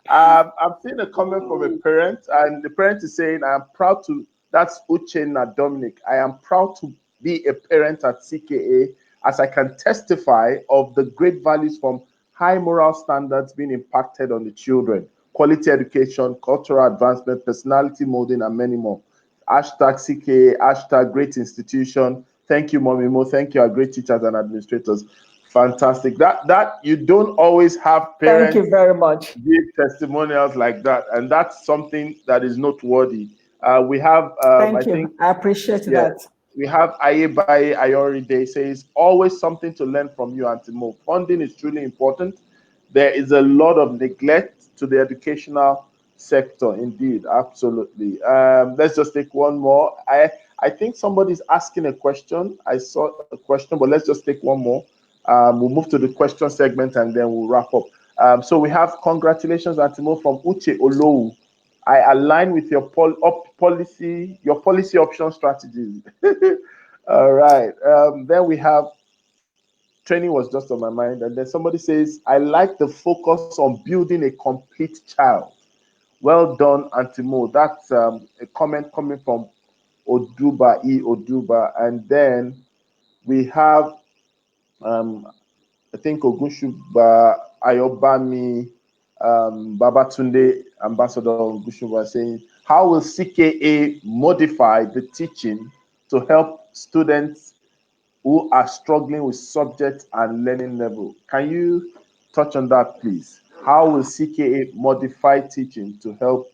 [SPEAKER 1] I've seen a comment from a parent, and the parent is saying, "I am proud to." That's Uchenna Dominic. "I am proud to be a parent at CKA, as I can testify of the great values from high moral standards being impacted on the children, quality education, cultural advancement, personality molding, and many more." Hashtag CKA, hashtag great institution. Thank you, Mommy Mo. Thank you, our great teachers and administrators. Fantastic. That you don't always have parents.
[SPEAKER 2] Thank you very much.
[SPEAKER 1] Give testimonials like that, and that's something that is noteworthy. We have,
[SPEAKER 2] Thank you. I appreciate that.
[SPEAKER 1] We have Ayebaye Ayoride says, "Always something to learn from you, Auntie Mo. Funding is truly important. There is a lot of neglect to the educational sector." Indeed, absolutely. Let's just take one more. I think somebody's asking a question. I saw a question, but let's just take one more. We'll move to the question segment and then we'll wrap up. So we have, "Congratulations, Antimo," from Uche Olowu. "I align with your policy option strategies." All right. Then we have, "Training was just on my mind." And then somebody says, "I like the focus on building a complete child. Well done, Antimo." That's a comment coming from Oduba E. Oduba. And then we have, I think, Ogushuba Ayobami Babatunde, Ambassador Ogushuba, saying, "How will CKA modify the teaching to help students who are struggling with subject and learning level?" Can you touch on that, please? How will CKA modify teaching to help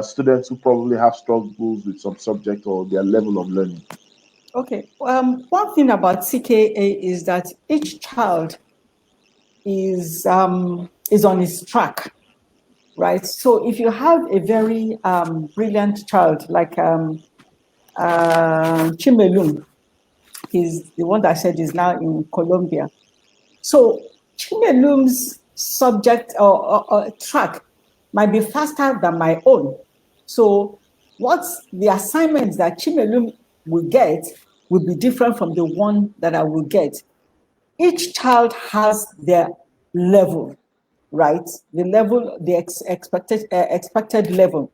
[SPEAKER 1] students who probably have struggles with some subject or their level of learning?
[SPEAKER 2] Okay. One thing about CKA is that each child is on his track, right? So if you have a very brilliant child like Chimelum, he's the one that I said is now in Colombia. So Chimelum's subject or track might be faster than my own. So what's the assignments that Chimelum will get will be different from the one that I will get. Each child has their level, right? The level, the expected level.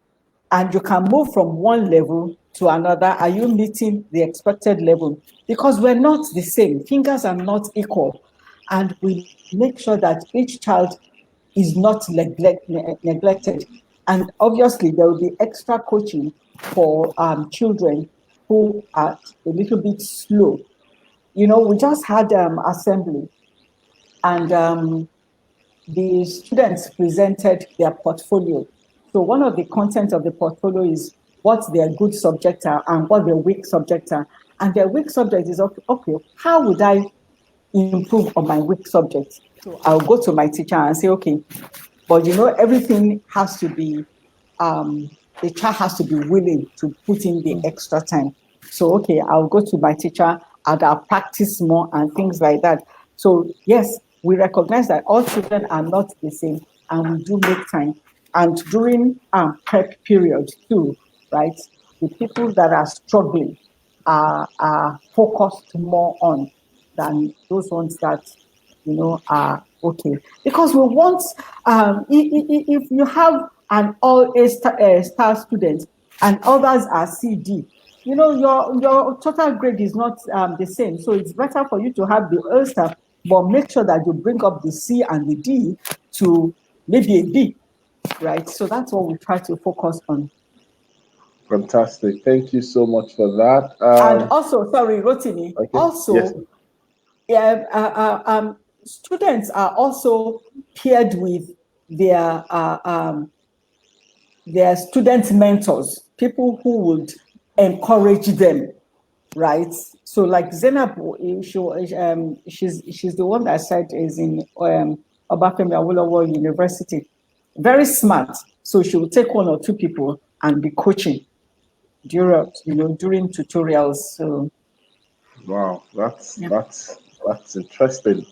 [SPEAKER 2] And you can move from one level to another? Are you meeting the expected level? Because we're not the same. Fingers are not equal. And we make sure that each child is not neglected. And obviously, there will be extra coaching for children who are a little bit slow. You know, we just had assembly, and the students presented their portfolio. So one of the content of the portfolio is what their good subjects are and what their weak subjects are. And their weak subject is, okay, how would I improve on my weak subject? So I'll go to my teacher and say, okay, but you know, everything has to be, the child has to be willing to put in the extra time. So, okay, I'll go to my teacher and I'll practice more and things like that. So, yes, we recognize that all children are not the same and we do make time. And during prep period too, right, the people that are struggling are focused more on than those ones that, you know, are okay. Because we want, if you have an all star student and others are CD, you know, your total grade is not the same. So it's better for you to have the all star, but make sure that you bring up the C and the D to maybe a B, right? So that's what we try to focus on.
[SPEAKER 1] Fantastic. Thank you so much for that.
[SPEAKER 2] And also, sorry, Rotimi,
[SPEAKER 1] okay.
[SPEAKER 2] also, yes. Students are also paired with their student mentors, people who would encourage them, right? So like Zainab, she's the one that said is in Obafemi Awolowo University, very smart. So she will take one or two people and be coaching during tutorials. So
[SPEAKER 1] wow, that's interesting.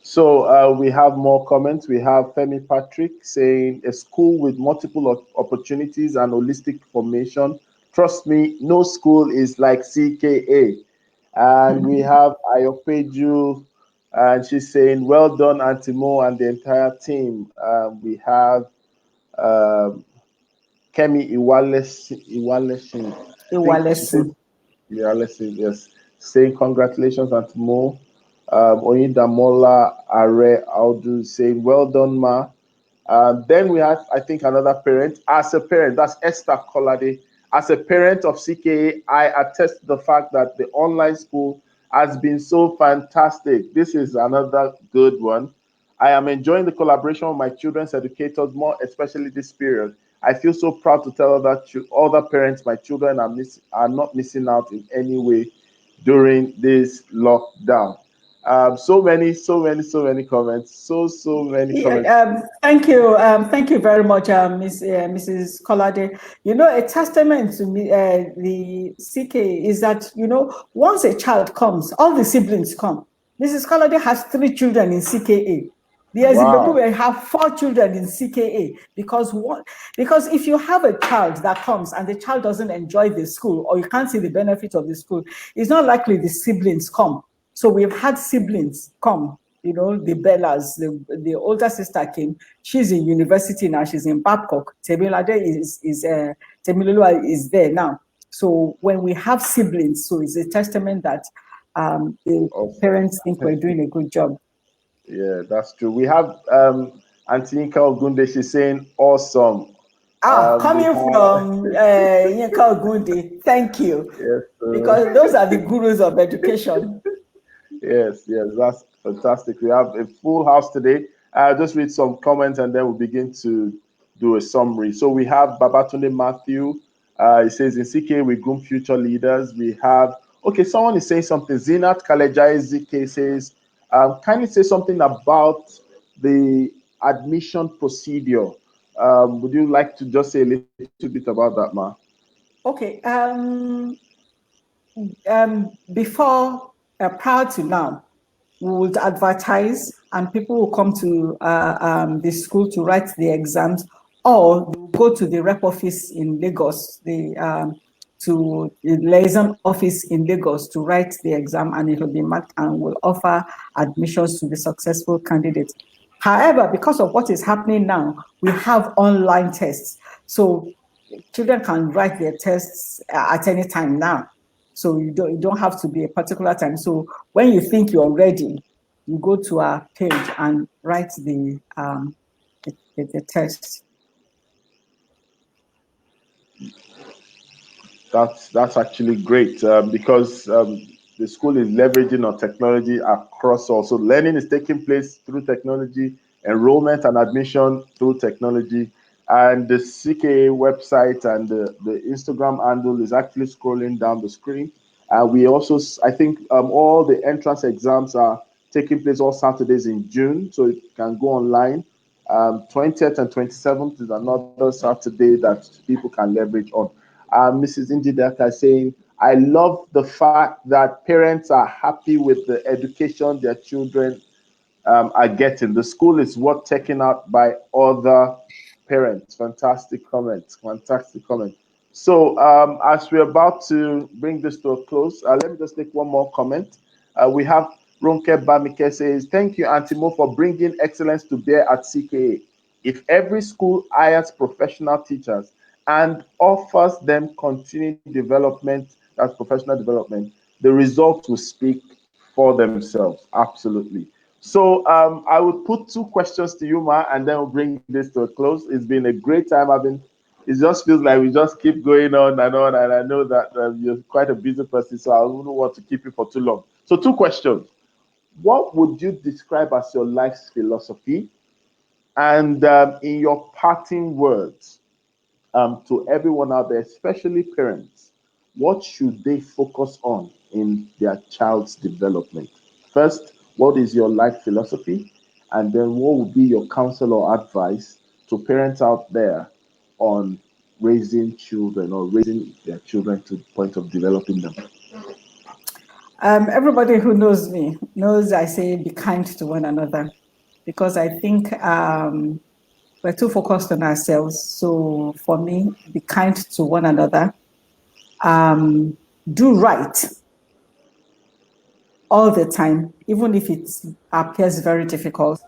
[SPEAKER 1] So we have more comments. We have Femi Patrick saying a school with multiple opportunities and holistic formation. Trust me, no school is like CKA. And we have Ayopeju, and she's saying, well done, Auntie Mo and the entire team. We have Kemi Iwalesin. Yes, saying congratulations, Auntie Mo. Oyedamola Are Audu saying, well done, Ma. Then we have, I think, another parent. As a parent, that's Esther Kolade. As a parent of CKA, I attest to the fact that the online school has been so fantastic. This is another good one. I am enjoying the collaboration with my children's educators more, especially this period. I feel so proud to tell other parents my children are not missing out in any way during this lockdown. So many comments. So many comments.
[SPEAKER 2] Thank you very much, Mrs. Kolade. You know, a testament to me, the CK is that, you know, once a child comes, all the siblings come. Mrs. Kolade has 3 children in CKA. The Zimbabwe will have 4 children in CKA because if you have a child that comes and the child doesn't enjoy the school or you can't see the benefit of the school, it's not likely the siblings come. So we've had siblings come, you know, the Bellas, the older sister came. She's in university now. She's in Babcock. Temilade Temilolua is there now. So when we have siblings, so it's a testament that the parents think we're doing a good job.
[SPEAKER 1] Yeah, that's true. We have Auntie Yinka Ogunde. She's saying awesome.
[SPEAKER 2] Coming from Yinka Ogunde, thank you.
[SPEAKER 1] Yes,
[SPEAKER 2] because those are the gurus of education.
[SPEAKER 1] Yes, that's fantastic. We have a full house today. I'll just read some comments and then we'll begin to do a summary. So we have Babatunde Matthew. He says, in CK, we groom future leaders. We have, okay, someone is saying something. Zinat Kalejai ZK says, can you say something about the admission procedure? Would you like to just say a little bit about that, Ma?
[SPEAKER 2] Okay. Before, prior to now, we would advertise and people will come to the school to write the exams, or go to the rep office in Lagos, to the liaison office in Lagos to write the exam, and it will be marked and will offer admissions to the successful candidates. However, because of what is happening now, we have online tests. So children can write their tests at any time now. So you don't have to be a particular time. So when you think you're ready, you go to our page and write the test.
[SPEAKER 1] That's actually great because the school is leveraging on technology across all. So learning is taking place through technology, enrollment and admission through technology, and the CKA website and the Instagram handle is actually scrolling down the screen. We also, I think, all the entrance exams are taking place all Saturdays in June, so it can go online. 20th and 27th is another Saturday that people can leverage on. Mrs. Indidaka saying, I love the fact that parents are happy with the education their children are getting. The school is worth taking out by other parents. Fantastic comment. Fantastic comment. So as we're about to bring this to a close, let me just take one more comment. We have Ronke Bamike says, thank you, Auntie Mo, for bringing excellence to bear at CKA. If every school hires professional teachers and offers them continued development, that's professional development, the results will speak for themselves. Absolutely. So I would put two questions to you, Ma, and then we'll bring this to a close. It's been a great time. It just feels like we just keep going on, and I know that you're quite a busy person, so I wouldn't want to keep you for too long. So two questions. What would you describe as your life's philosophy? And in your parting words, to everyone out there, especially parents, what should they focus on in their child's development? First, what is your life philosophy? And then what would be your counsel or advice to parents out there on raising children or raising their children to the point of developing them?
[SPEAKER 2] Everybody who knows me knows I say be kind to one another, because I think we're too focused on ourselves. So for me, be kind to one another. Do right all the time, even if it appears very difficult.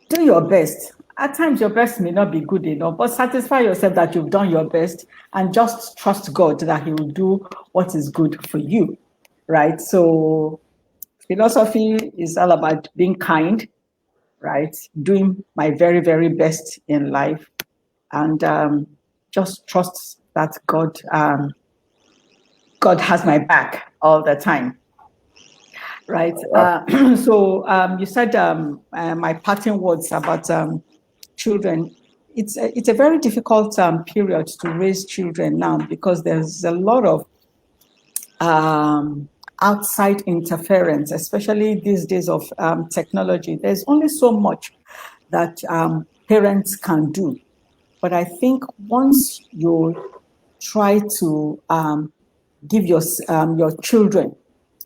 [SPEAKER 2] Do your best. At times, your best may not be good enough, but satisfy yourself that you've done your best and just trust God that He will do what is good for you, right? So philosophy is all about being kind, right? Doing my very, very best in life, and just trust that God has my back all the time, right? So you said my parting words about children. It's a very difficult period to raise children now, because there's a lot of outside interference, especially these days of technology. There's only so much that parents can do. But I think once you try to give your children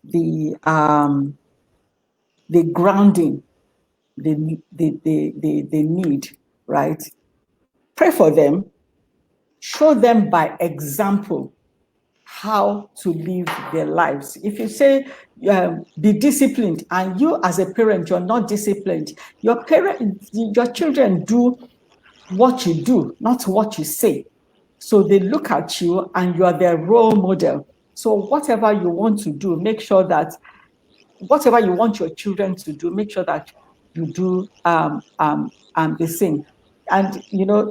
[SPEAKER 2] the grounding they need, right? Pray for them, show them by example how to live their lives. If you say be disciplined, and you as a parent, you're not disciplined, your children do what you do, not what you say. So they look at you and you are their role model. So whatever you want to do, make sure that whatever you want your children to do, make sure that you do the same. And,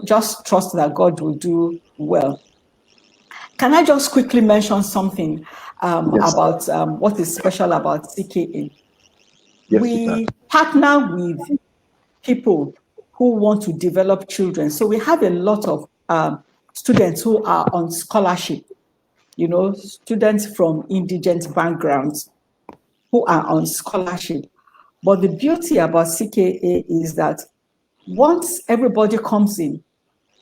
[SPEAKER 2] just trust that God will do well. Can I just quickly mention something
[SPEAKER 1] Yes.
[SPEAKER 2] about what is special about CKA?
[SPEAKER 1] Yes,
[SPEAKER 2] we partner with people who want to develop children. So we have a lot of students who are on scholarship, students from indigent backgrounds who are on scholarship. But the beauty about CKA is that once everybody comes in,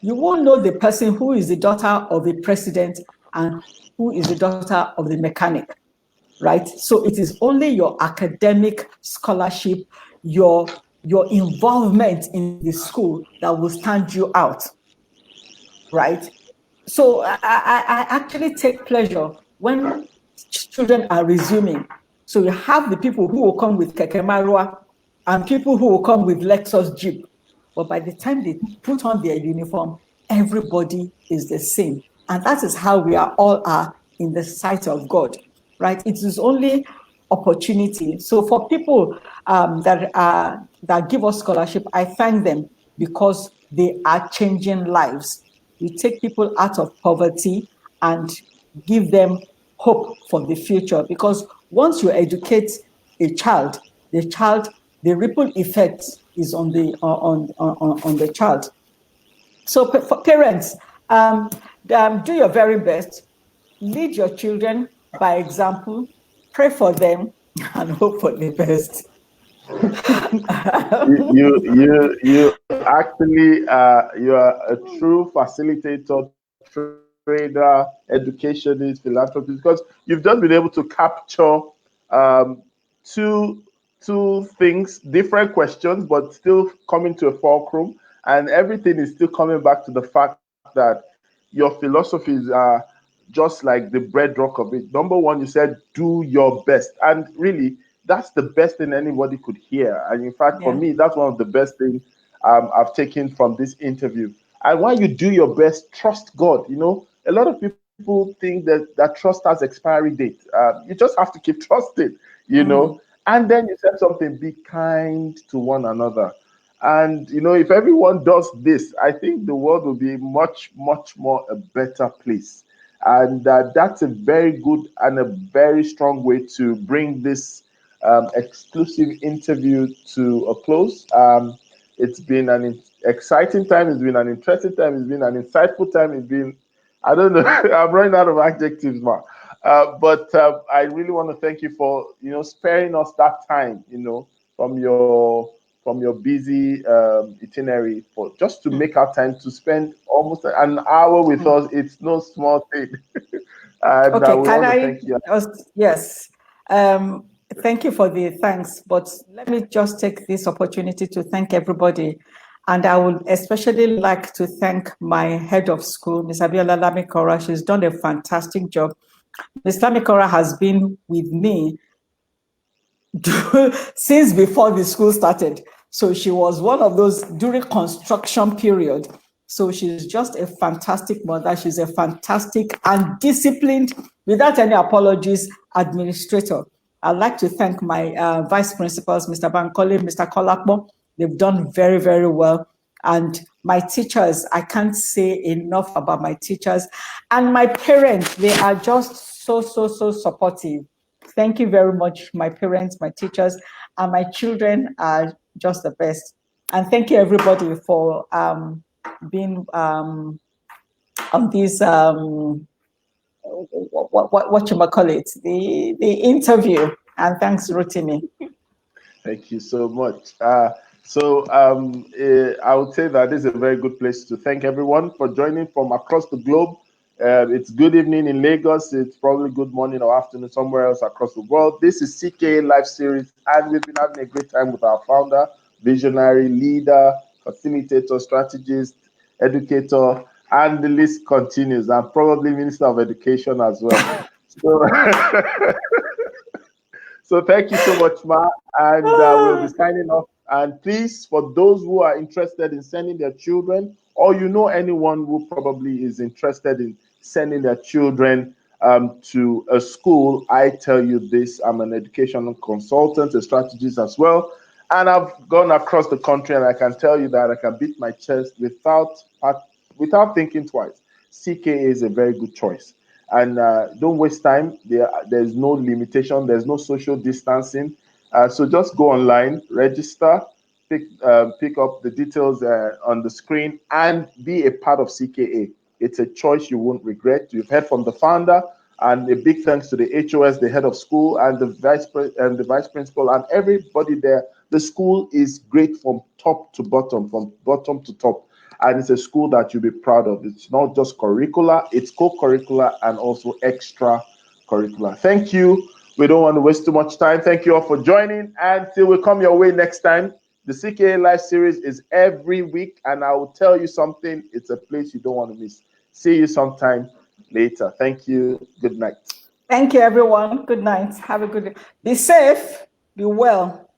[SPEAKER 2] you won't know the person who is the daughter of the president and who is the daughter of the mechanic, right? So it is only your academic scholarship, your involvement in the school that will stand you out, right? So I actually take pleasure when children are resuming. So you have the people who will come with Keke Marua and people who will come with Lexus Jeep. But by the time they put on their uniform, everybody is the same. And that is how we all are in the sight of God, right? It is only opportunity. So for people that give us scholarship, I thank them because they are changing lives. We take people out of poverty and give them hope for the future. Because once you educate a child, the ripple effect is on the child. So for parents, do your very best. Lead your children by example. Pray for them and hope for the best.
[SPEAKER 1] You actually you are a true facilitator, trader, educationist, philanthropist, because you've just been able to capture um, two things, different questions, but still coming to a fulcrum, and everything is still coming back to the fact that your philosophies are just like the bedrock of it. Number one, you said do your best, and really that's the best thing anybody could hear. And in fact, for
[SPEAKER 2] Yeah.
[SPEAKER 1] me, that's one of the best things I've taken from this interview. And while you do your best, trust God. You know, a lot of people think that trust has expiry date. You just have to keep trusting, you know. And then you said something, be kind to one another. And, you know, if everyone does this, I think the world will be much, much more a better place. And that's a very good and a very strong way to bring this exclusive interview to a close. It's been an exciting time. It's been an interesting time. It's been an insightful time. It's been, I don't know, I'm running out of adjectives, Mark. But I really want to thank you for, you know, sparing us that time, you know, from your busy itinerary for just to make our time to spend almost an hour with us. It's no small thing. And
[SPEAKER 2] Okay,
[SPEAKER 1] we
[SPEAKER 2] can
[SPEAKER 1] want to
[SPEAKER 2] I
[SPEAKER 1] thank you.
[SPEAKER 2] yes. Thank you for the thanks, but let me just take this opportunity to thank everybody. And I would especially like to thank my head of school, Ms. Abiola Lamikora. She's done a fantastic job. Ms. Lamikora has been with me since before the school started. So she was one of those during construction period. So she's just a fantastic mother. She's a fantastic and disciplined, without any apologies, administrator. I'd like to thank my vice principals, Mr. Bankole, Mr. Kolakbo. They've done very, very well. And my teachers, I can't say enough about my teachers. And my parents, they are just so supportive. Thank you very much, my parents, my teachers, and my children are just the best. And thank you, everybody, for being on this, what you might call it, the interview. And thanks, Rotimi.
[SPEAKER 1] Thank you so much. I would say that this is a very good place to thank everyone for joining from across the globe. It's good evening in Lagos. It's probably good morning or afternoon somewhere else across the world. This is CKA Live Series, and we've been having a great time with our founder, visionary, leader, facilitator, strategist, educator, and the list continues. And probably Minister of Education as well. So, so thank you so much, Ma, and we'll be signing off. And please, for those who are interested in sending their children, or you know anyone who probably is interested in sending their children to a school, I tell you this, I'm an educational consultant, a strategist as well. And I've gone across the country, and I can tell you that I can beat my chest without thinking twice. CKA is a very good choice. And don't waste time. There's no limitation. There's no social distancing. So just go online, register, pick up the details on the screen, and be a part of CKA. It's a choice you won't regret. You've heard from the founder, and a big thanks to the HOS, the head of school, and the vice principal, and everybody there. The school is great from top to bottom, from bottom to top. And it's a school that you'll be proud of. It's not just curricular, it's co-curricular and also extra curricular. Thank you. We don't want to waste too much time. Thank you all for joining. And till we come your way next time, the CKA Live Series is every week. And I will tell you something, it's a place you don't want to miss. See you sometime later. Thank you. Good night.
[SPEAKER 2] Thank you, everyone. Good night. Have a good day. Be safe. Be well.